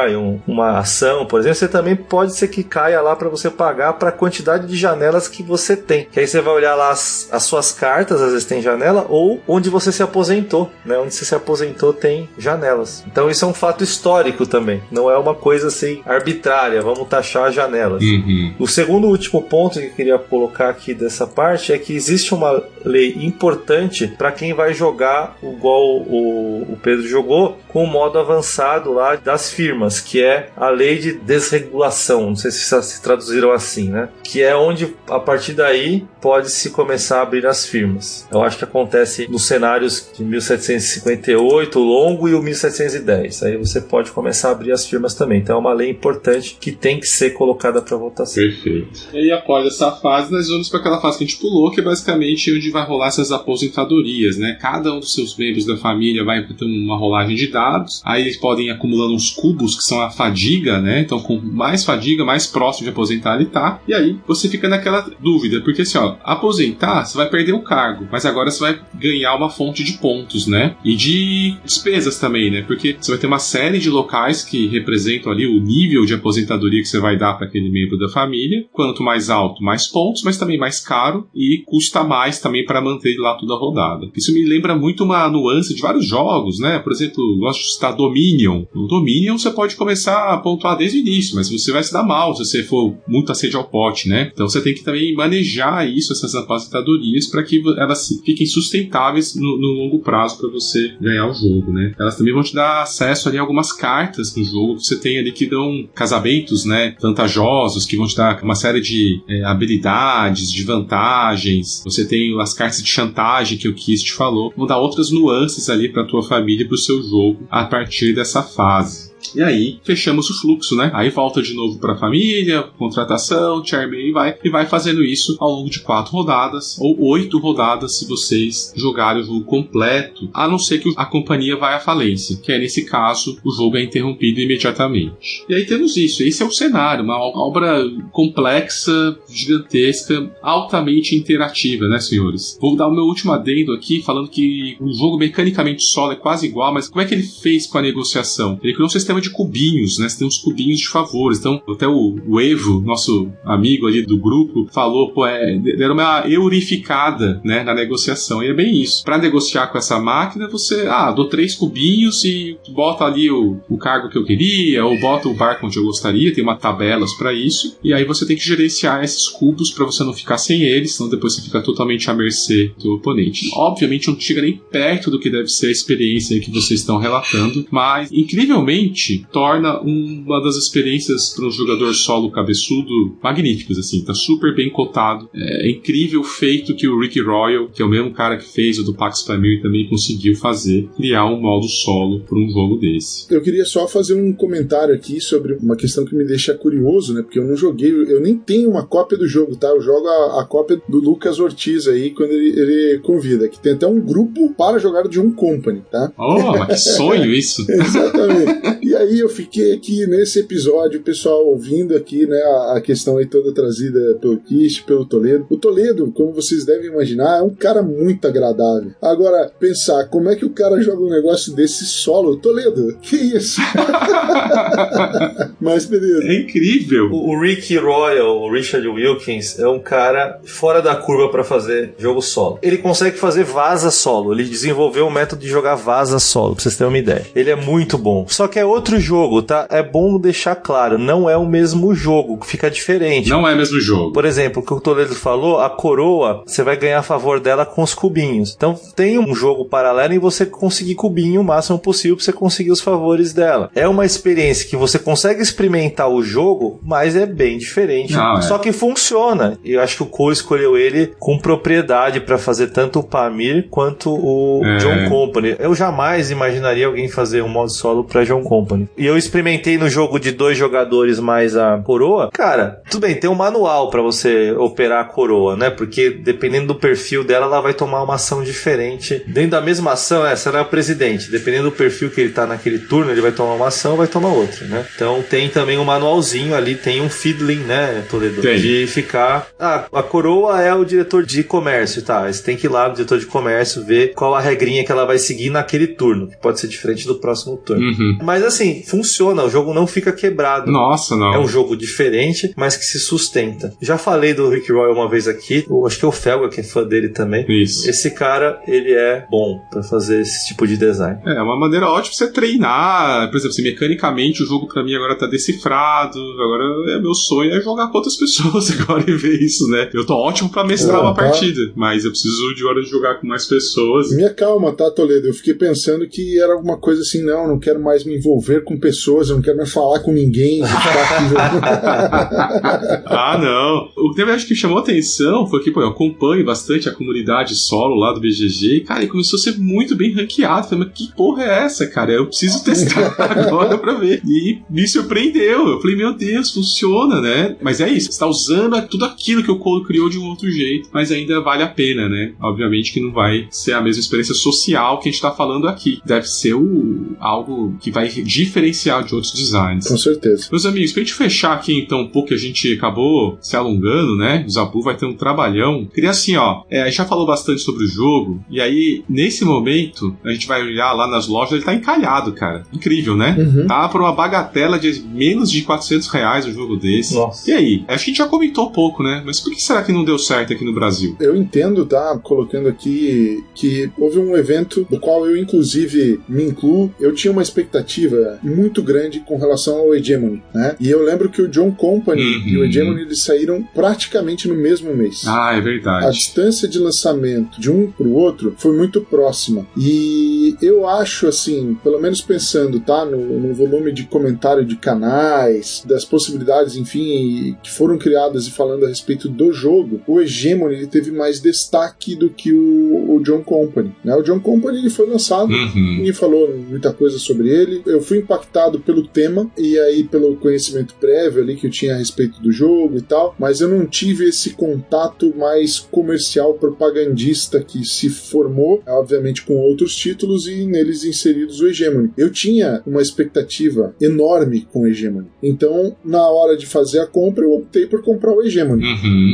uma ação por exemplo, você também pode ser que caia lá para você pagar para a quantidade de janelas que você tem. Que aí você vai olhar lá as suas cartas, às vezes tem janela, ou onde você se aposentou, né? Onde você se aposentou tem janelas. Então isso é um fato histórico também. Não é uma coisa assim arbitrária, vamos taxar janelas. O segundo e último ponto que eu queria colocar aqui dessa parte é que existe uma lei importante para quem vai jogar igual o Pedro jogou, com o modo avançado lá das firmas, que é a lei de desregulação, não sei se traduziram assim, né? Que é onde, a partir daí, pode-se começar a abrir as firmas. Eu acho que acontece nos cenários de 1758, o longo, e o 1710. Aí você pode começar a abrir as firmas também. Então é uma lei importante que tem que ser colocada para votação. Perfeito. E aí, após essa fase, nós vamos para aquela fase que a gente pulou, que é basicamente onde vai rolar essas aposentadorias, né? Cada um dos seus membros da família vai ter uma rolagem de dados. Aí eles podem ir acumulando uns cubos, que são a fadiga, né? Então, com mais fadiga, mais próximo de aposentar ele tá. E aí você fica naquela dúvida, porque assim, ó, aposentar, você vai perder o cargo, mas agora você vai ganhar uma fonte de pontos, né? E de despesas também, né? Porque você vai ter uma série de locais que representam ali o nível de aposentadoria que você vai dar para aquele membro da família. Quanto mais alto, mais pontos, mas também mais caro e custa mais também para manter lá toda a rodada. Isso me lembra muito uma nuance de vários jogos, né? Por exemplo, eu gosto de citar Dominion. No Dominion você pode começar a pontuar desde o início, mas você vai se dar mal se você for muito a sede ao pote, né? Então você tem que também manejar isso, essas aposentadorias, para que elas fiquem sustentáveis no longo prazo para você ganhar o jogo, né? Elas também vão te dar acesso ali a algumas cartas no jogo que você tem ali que dão casamentos, né? Vantajosos, que vão te dar uma série de habilidades, de vantagens. Você tem as cartas de chantagem que o Kist falou. Vão dar outras nuances ali para tua família e para o seu jogo a partir dessa fase. E aí, fechamos o fluxo, né? Aí volta de novo pra família, contratação, chairman, e vai fazendo isso ao longo de 4 rodadas, ou 8 rodadas se vocês jogarem o jogo completo, a não ser que a companhia vai à falência, que é, nesse caso, o jogo é interrompido imediatamente. E aí temos isso, esse é o cenário, uma obra complexa, gigantesca, altamente interativa, né, senhores? Vou dar o meu último adendo aqui, falando que o jogo mecanicamente solo é quase igual, mas como é que ele fez com a negociação? Ele criou um sistema de cubinhos, né? Você tem uns cubinhos de favores. Então, até o Evo, nosso amigo ali do grupo, falou, era uma eurificada, né, na negociação. E é bem isso. Para negociar com essa máquina, você, dou 3 cubinhos e bota ali o cargo que eu queria, ou bota o barco onde eu gostaria, tem uma tabelas para isso. E aí você tem que gerenciar esses cubos para você não ficar sem eles, senão depois você fica totalmente à mercê do oponente. Obviamente não chega nem perto do que deve ser a experiência que vocês estão relatando, mas incrivelmente torna uma das experiências para um jogador solo cabeçudo magníficas, assim, tá super bem cotado. É incrível o feito que o Rick Royal, que é o mesmo cara que fez o do Pax Pamir, também conseguiu fazer, criar um modo solo para um jogo desse. Eu queria só fazer um comentário aqui sobre uma questão que me deixa curioso, né, porque eu não joguei, eu nem tenho uma cópia do jogo, tá? Eu jogo a cópia do Lucas Ortiz aí, quando ele convida, que tem até um grupo para jogar de John Company, tá? Oh, mas que sonho isso! Exatamente. E aí eu fiquei aqui nesse episódio, o pessoal ouvindo aqui, né, a questão aí toda trazida pelo Kist, pelo Toledo. O Toledo, como vocês devem imaginar, é um cara muito agradável. Agora, pensar, como é que o cara joga um negócio desse solo? Toledo, que isso? Mas beleza. É incrível. O Rick Royal, o Richard Wilkins, é um cara fora da curva para fazer jogo solo. Ele consegue fazer vaza solo. Ele desenvolveu um método de jogar vaza solo, pra vocês terem uma ideia. Ele é muito bom. Só que é outro jogo, tá? É bom deixar claro, não é o mesmo jogo, fica diferente. Não é o mesmo jogo. Por exemplo, o que o Toledo falou, a coroa, você vai ganhar a favor dela com os cubinhos. Então tem um jogo paralelo em você conseguir cubinho o máximo possível pra você conseguir os favores dela. É uma experiência que você consegue experimentar o jogo, mas é bem diferente. Só que funciona. Eu acho que o Cole escolheu ele com propriedade pra fazer tanto o Pamir quanto o John Company. Eu jamais imaginaria alguém fazer um modo solo pra John Company. E eu experimentei no jogo de 2 jogadores mais a coroa. Cara, tudo bem, tem um manual pra você operar a coroa, né? Porque dependendo do perfil dela, ela vai tomar uma ação diferente. Dentro da mesma ação, essa não é o presidente. Dependendo do perfil que ele tá naquele turno, ele vai tomar uma ação ou vai tomar outra, né? Então tem também um manualzinho ali, tem um fiddling, né, Toledo? Tem. De ficar... a coroa é o diretor de comércio, tá? Você tem que ir lá no diretor de comércio ver qual a regrinha que ela vai seguir naquele turno, que pode ser diferente do próximo turno. Mas assim, assim, funciona, o jogo não fica quebrado. Nossa, não. É um jogo diferente, mas que se sustenta. Já falei do Rick Roy uma vez aqui, acho que é o Felga que é fã dele também. Isso. Esse cara, ele é bom pra fazer esse tipo de design. É uma maneira ótima pra você treinar. Por exemplo, assim, mecanicamente o jogo pra mim agora tá decifrado. Agora meu sonho é jogar com outras pessoas agora e ver isso, né? Eu tô ótimo pra mestrar uma partida, mas eu preciso de hora de jogar com mais pessoas. Minha calma, tá, Toledo? Eu fiquei pensando que era alguma coisa assim, não quero mais me envolver com pessoas, eu não quero mais falar com ninguém. Ah, não. O que eu acho que chamou atenção foi que, pô, eu acompanho bastante a comunidade solo lá do BGG e, cara, ele começou a ser muito bem ranqueado. Falei, mas que porra é essa, cara? Eu preciso testar agora pra ver. E me surpreendeu. Eu falei, meu Deus, funciona, né? Mas é isso, você tá usando tudo aquilo que o Colo criou de um outro jeito, mas ainda vale a pena, né? Obviamente que não vai ser a mesma experiência social que a gente tá falando aqui. Deve ser algo que vai diferenciar de outros designs. Com certeza. Meus amigos, pra gente fechar aqui então um pouco, que a gente acabou se alongando, né? O Zabu vai ter um trabalhão. Queria assim, ó, a gente já falou bastante sobre o jogo, e aí, nesse momento, a gente vai olhar lá nas lojas, ele tá encalhado, cara. Incrível, né? Tá por uma bagatela de menos de R$400 um jogo desse. Nossa. E aí? Acho que a gente já comentou um pouco, né? Mas por que será que não deu certo aqui no Brasil? Eu entendo, tá? Colocando aqui que houve um evento do qual eu, inclusive, me incluo. Eu tinha uma expectativa muito grande com relação ao Hegemony, né? E eu lembro que o John Company e o Hegemony, eles saíram praticamente no mesmo mês. Ah, é verdade. A distância de lançamento de um pro outro foi muito próxima. E eu acho, assim, pelo menos pensando, tá? No volume de comentário de canais, das possibilidades, enfim, que foram criadas e falando a respeito do jogo, o Hegemony, ele teve mais destaque do que o John Company, né? O John Company, ele foi lançado, ninguém falou muita coisa sobre ele. Eu fui impactado pelo tema e aí pelo conhecimento prévio ali que eu tinha a respeito do jogo e tal, mas eu não tive esse contato mais comercial, propagandista que se formou, obviamente com outros títulos e neles inseridos o Hegemony. Eu tinha uma expectativa enorme com o Hegemony. Então, na hora de fazer a compra, eu optei por comprar o Hegemony.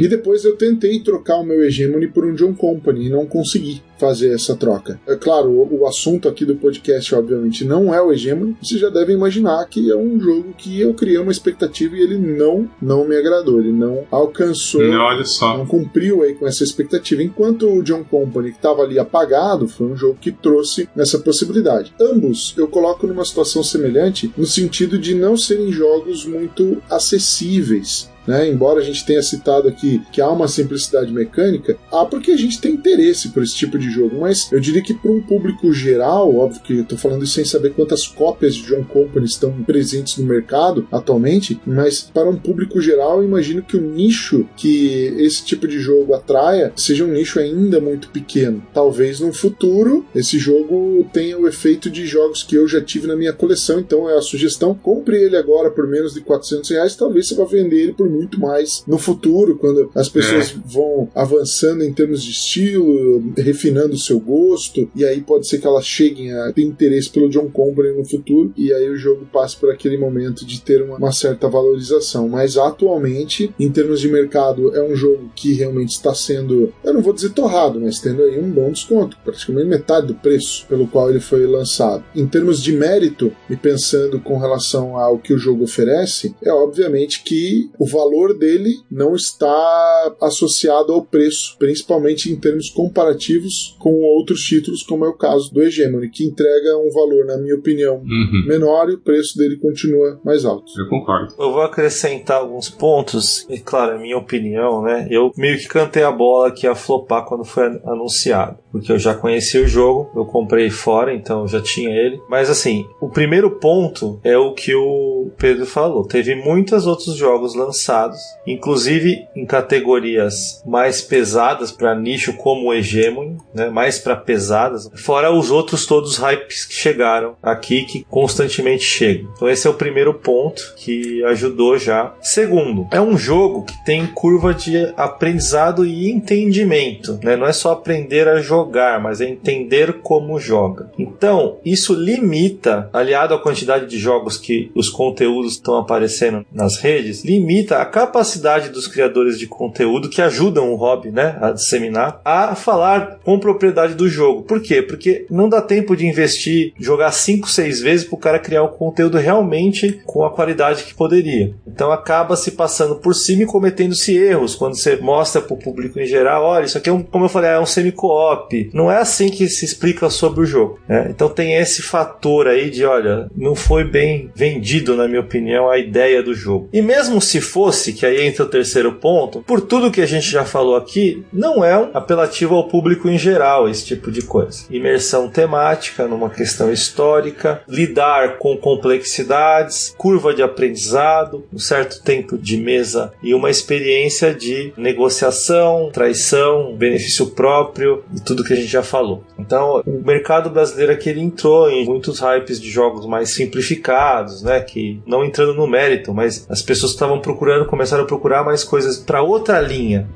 E depois eu tentei trocar o meu Hegemony por um John Company e não consegui fazer essa troca. É claro, o assunto aqui do podcast, obviamente, não é o Hegemony. Vocês já devem imaginar que é um jogo que eu criei uma expectativa e ele não me agradou. Ele não alcançou, olha só, não cumpriu aí com essa expectativa. Enquanto o John Company, que estava ali apagado, foi um jogo que trouxe essa possibilidade. Ambos eu coloco numa situação semelhante no sentido de não serem jogos muito acessíveis. Né? Embora a gente tenha citado aqui que há uma simplicidade mecânica, porque a gente tem interesse por esse tipo de jogo, mas eu diria que para um público geral, óbvio que eu estou falando isso sem saber quantas cópias de John Company estão presentes no mercado atualmente, mas para um público geral eu imagino que o nicho que esse tipo de jogo atraia seja um nicho ainda muito pequeno. Talvez no futuro esse jogo tenha o efeito de jogos que eu já tive na minha coleção, então é a sugestão, compre ele agora por menos de R$400, talvez você vá vender ele por muito mais no futuro, quando as pessoas vão avançando em termos de estilo, refinando o seu gosto, e aí pode ser que elas cheguem a ter interesse pelo John Company no futuro, e aí o jogo passe por aquele momento de ter uma certa valorização. Mas atualmente, em termos de mercado, é um jogo que realmente está sendo, eu não vou dizer torrado, mas tendo aí um bom desconto, praticamente metade do preço pelo qual ele foi lançado. Em termos de mérito, e pensando com relação ao que o jogo oferece, é obviamente que o valor dele não está associado ao preço, principalmente em termos comparativos com outros títulos, como é o caso do Hegemony, que entrega um valor, na minha opinião, menor e o preço dele continua mais alto. Eu concordo. Eu vou acrescentar alguns pontos, e claro, é minha opinião, né? Eu meio que cantei a bola que ia flopar quando foi anunciado, porque eu já conheci o jogo, eu comprei fora, então eu já tinha ele. Mas assim, o primeiro ponto é o que o Pedro falou. Teve muitos outros jogos lançados, inclusive em categorias mais pesadas para nicho como o Hegemony, né, mais para pesadas, fora os outros todos hypes que chegaram aqui, que constantemente chegam. Então esse é o primeiro ponto que ajudou já. Segundo, é um jogo que tem curva de aprendizado e entendimento, né? Não é só aprender a jogar. jogar, mas é entender como joga. Então, isso limita, aliado à quantidade de jogos que os conteúdos estão aparecendo nas redes, limita a capacidade dos criadores de conteúdo que ajudam o hobby, né, a disseminar, a falar com propriedade do jogo. Por quê? Porque não dá tempo de investir, jogar 5, 6 vezes para o cara criar um conteúdo realmente com a qualidade que poderia. Então acaba se passando por cima e cometendo-se erros quando você mostra para o público em geral, olha, isso aqui é como eu falei, é um semi-co-op. Não é assim que se explica sobre o jogo, né? Então tem esse fator aí de, olha, não foi bem vendido, na minha opinião, a ideia do jogo. E mesmo se fosse, que aí entra o terceiro ponto, por tudo que a gente já falou aqui, não é um apelativo ao público em geral, esse tipo de coisa. Imersão temática numa questão histórica, lidar com complexidades, curva de aprendizado, um certo tempo de mesa e uma experiência de negociação, traição, benefício próprio e tudo que a gente já falou. Então, o mercado brasileiro aqui ele entrou em muitos hypes de jogos mais simplificados, né, que não entrando no mérito, mas as pessoas que estavam procurando começaram a procurar mais coisas para outra linha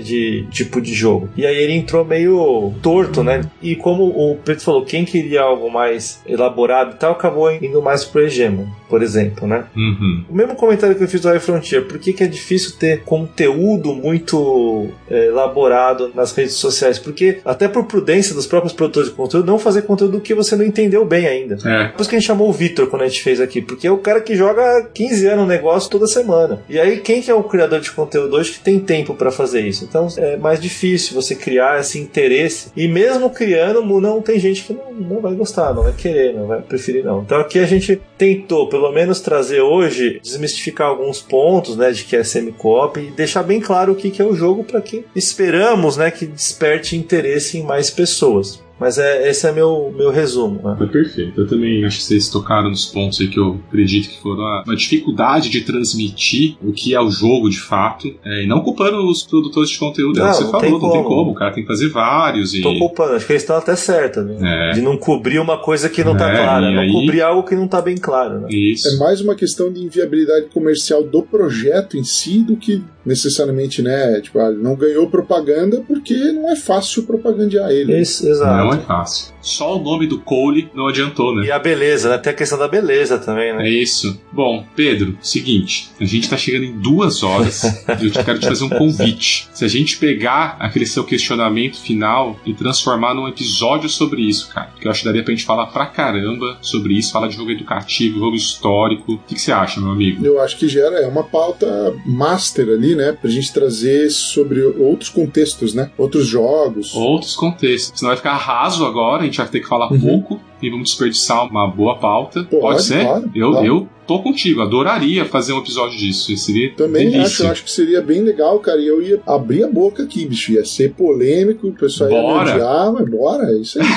de tipo de jogo. E aí ele entrou meio torto, né? E como o Pedro falou, quem queria algo mais elaborado e tal, acabou indo mais pro Hegemon, por exemplo, né? Uhum. O mesmo comentário que eu fiz do iFrontier, por que é difícil ter conteúdo muito elaborado nas redes sociais? Porque, até por prudência dos próprios produtores de conteúdo, não fazer conteúdo que você não entendeu bem ainda. Por isso que a gente chamou o Vitor quando a gente fez aqui, porque é o cara que joga 15 anos no negócio toda semana. E aí, quem que é o criador de conteúdo hoje que tem tempo pra fazer isso? Então, é mais difícil você criar esse interesse. E mesmo criando, não tem gente que não vai gostar, não vai querer, não vai preferir, não. Então, aqui a gente tentou, pelo menos, trazer hoje, desmistificar alguns pontos, né, de que é semi-co-op e deixar bem claro o que é o jogo para que esperamos, né, que desperte interesse em mais pessoas. Mas esse é meu resumo. Né? Foi perfeito. Eu também acho que vocês tocaram nos pontos aí que eu acredito que foram uma dificuldade de transmitir o que é o jogo de fato. E não culpando os produtores de conteúdo. Não, você falou, não tem como. O cara tem que fazer vários. Tô culpando, acho que eles estão até certos. Né? De não cobrir uma coisa que não tá clara. Não cobrir algo que não tá bem claro. Né? Isso. É mais uma questão de inviabilidade comercial do projeto em si do que necessariamente, né? Tipo, não ganhou propaganda porque não é fácil propagandear ele. Isso, exato. Não é fácil. Só o nome do Cole não adiantou, né? E a beleza, né? Tem a questão da beleza também, né? É isso. Bom, Pedro, seguinte, a gente tá chegando em 2 horas e eu quero te fazer um convite. Se a gente pegar aquele seu questionamento final e transformar num episódio sobre isso, cara, que eu acho que daria pra gente falar pra caramba sobre isso, falar de jogo educativo, jogo histórico. O que você acha, meu amigo? Eu acho que gera uma pauta master ali, né? Pra gente trazer sobre outros contextos, né? Outros jogos. Outros contextos. Senão vai ficar raso agora, a gente vai ter que falar pouco e vamos desperdiçar uma boa pauta. Pode ser? Claro, eu tô contigo, adoraria fazer um episódio disso. Seria também delícia. acho que seria bem legal, cara. E eu ia abrir a boca aqui, bicho. Ia ser polêmico, o pessoal ia me odiar, mas bora, é isso aí.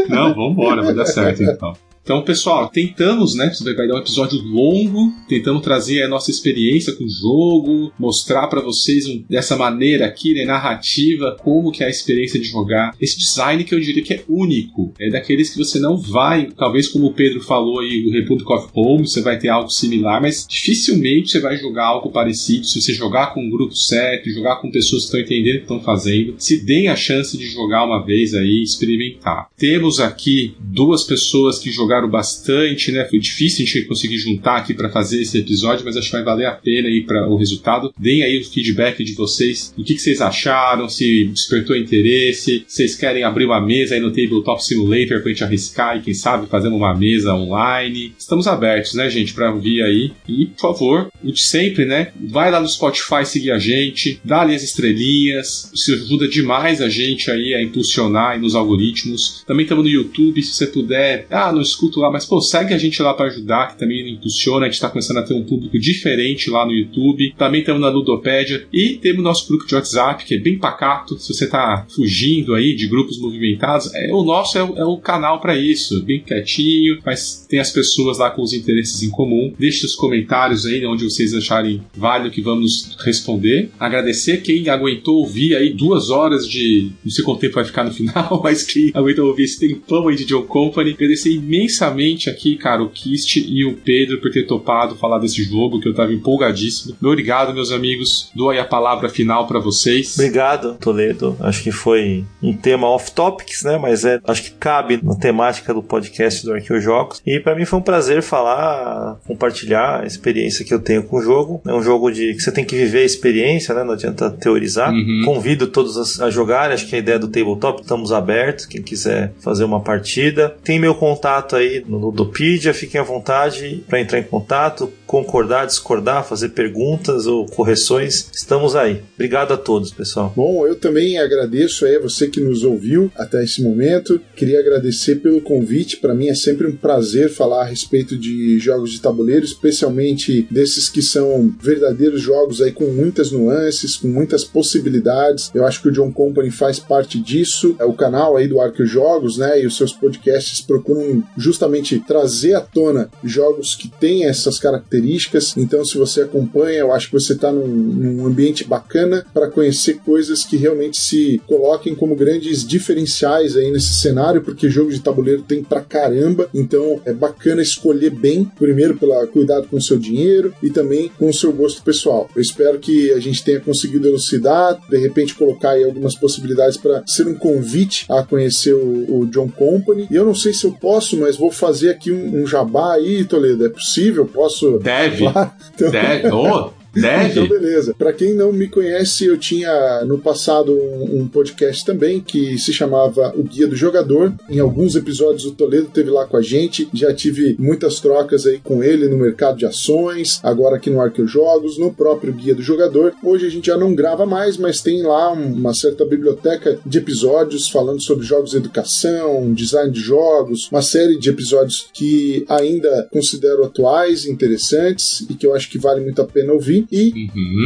Não, vambora, vai dar certo então. Então, pessoal, tentamos, né? Vai dar um episódio longo, tentamos trazer a nossa experiência com o jogo, mostrar pra vocês dessa maneira aqui, né, narrativa, como que é a experiência de jogar. Esse design que eu diria que é único, é daqueles que você não vai, talvez como o Pedro falou aí, o Republic of Home, você vai ter algo similar, mas dificilmente você vai jogar algo parecido se você jogar com um grupo certo, jogar com pessoas que estão entendendo o que estão fazendo. Se deem a chance de jogar uma vez aí, experimentar. Temos aqui 2 pessoas que jogaram bastante, né? Foi difícil a gente conseguir juntar aqui para fazer esse episódio, mas acho que vai valer a pena aí para o resultado. Deem aí o feedback de vocês, o que vocês acharam, se despertou interesse, se vocês querem abrir uma mesa aí no Tabletop Simulator pra gente arriscar e quem sabe fazendo uma mesa online. Estamos abertos, né, gente, para ouvir aí. E, por favor, o de sempre, né? Vai lá no Spotify seguir a gente, dá ali as estrelinhas, isso ajuda demais a gente aí a impulsionar aí nos algoritmos. Também estamos no YouTube, se você puder, não escuta lá, mas segue a gente lá para ajudar, que também impulsiona, a gente tá começando a ter um público diferente lá no YouTube. Também estamos na Ludopédia e temos nosso grupo de WhatsApp, que é bem pacato. Se você tá fugindo aí de grupos movimentados, o nosso é o canal para isso, bem quietinho, mas tem as pessoas lá com os interesses em comum. Deixe os comentários aí onde vocês acharem válido que vamos responder. Agradecer quem aguentou ouvir aí 2 horas de... não sei quanto tempo vai ficar no final, mas quem aguentou ouvir esse tempão aí de John Company. Agradecer imensamente imensamente aqui, cara, o Kist e o Pedro por ter topado falar desse jogo, que eu tava empolgadíssimo. Muito obrigado, meus amigos. Dou aí a palavra final pra vocês. Obrigado, Toledo. Acho que foi um tema off-topics, né? Mas acho que cabe na temática do podcast do Arqueojogos. E pra mim foi um prazer falar, compartilhar a experiência que eu tenho com o jogo. É um jogo que você tem que viver a experiência, né? Não adianta teorizar. Convido todos a jogarem. Acho que a ideia do tabletop, estamos abertos. Quem quiser fazer uma partida. Tem meu contato aí no Ludopedia. Fiquem à vontade para entrar em contato, concordar, discordar, fazer perguntas ou correções. Estamos aí. Obrigado a todos, pessoal. Bom, eu também agradeço aí a você que nos ouviu até esse momento. Queria agradecer pelo convite. Para mim é sempre um prazer falar a respeito de jogos de tabuleiro, especialmente desses que são verdadeiros jogos aí com muitas nuances, com muitas possibilidades. Eu acho que o John Company faz parte disso. O canal aí do Arqueojogos, né, e os seus podcasts procuram justamente trazer à tona jogos que têm essas características. Então, se você acompanha, eu acho que você está num ambiente bacana para conhecer coisas que realmente se coloquem como grandes diferenciais aí nesse cenário, porque jogo de tabuleiro tem pra caramba. Então, é bacana escolher bem, primeiro pelo cuidado com o seu dinheiro e também com o seu gosto pessoal. Eu espero que a gente tenha conseguido elucidar, de repente colocar aí algumas possibilidades para ser um convite a conhecer o John Company. E eu não sei se eu posso, mas vou fazer aqui um jabá aí, Toledo. É possível? Posso? Deve. Então... Deve. Deve. Então, beleza. Pra quem não me conhece, eu tinha no passado um podcast também que se chamava O Guia do Jogador. Em alguns episódios o Toledo esteve lá com a gente. Já tive muitas trocas aí com ele no mercado de ações, agora aqui no Arqueojogos, no próprio Guia do Jogador. Hoje a gente já não grava mais, mas tem lá uma certa biblioteca de episódios falando sobre jogos de educação, design de jogos, uma série de episódios que ainda considero atuais, interessantes e que eu acho que vale muito a pena ouvir. E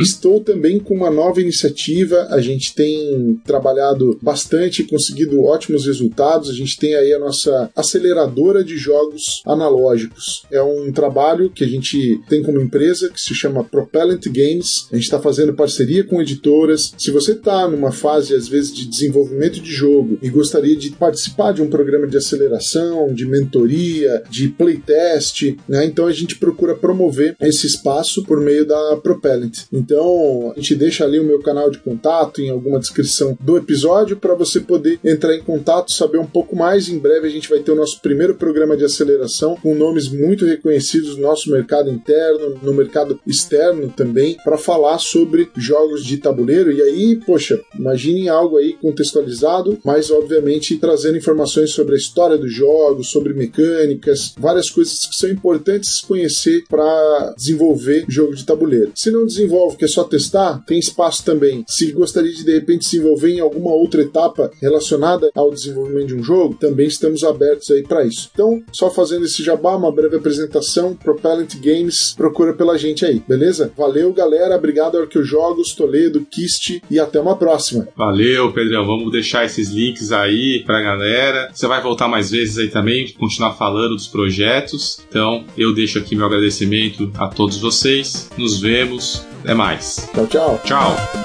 estou também com uma nova iniciativa. A gente tem trabalhado bastante e conseguido ótimos resultados. A gente tem aí a nossa aceleradora de jogos analógicos. É um trabalho que a gente tem como empresa que se chama Propellant Games. A gente está fazendo parceria com editoras. Se você está numa fase, às vezes, de desenvolvimento de jogo e gostaria de participar de um programa de aceleração, de mentoria, de playtest, né? Então a gente procura promover esse espaço por meio da Propellant. Então, a gente deixa ali o meu canal de contato em alguma descrição do episódio para você poder entrar em contato, saber um pouco mais. Em breve a gente vai ter o nosso primeiro programa de aceleração com nomes muito reconhecidos no nosso mercado interno, no mercado externo também, para falar sobre jogos de tabuleiro. E aí, poxa, imaginem algo aí contextualizado, mas obviamente trazendo informações sobre a história dos jogos, sobre mecânicas, várias coisas que são importantes conhecer para desenvolver jogo de tabuleiro. Se não desenvolve, quer só testar, tem espaço também. Se gostaria de repente se envolver em alguma outra etapa relacionada ao desenvolvimento de um jogo, também estamos abertos aí para isso. Então, só fazendo esse jabá, uma breve apresentação, Propellant Games, procura pela gente aí, beleza? Valeu, galera, obrigado Arqueojogos, Toledo, Kist e até uma próxima. Valeu, Pedrão, vamos deixar esses links aí pra galera. Você vai voltar mais vezes aí também, continuar falando dos projetos. Então, eu deixo aqui meu agradecimento a todos vocês. Nos vemos. Até mais. Tchau, tchau. Tchau.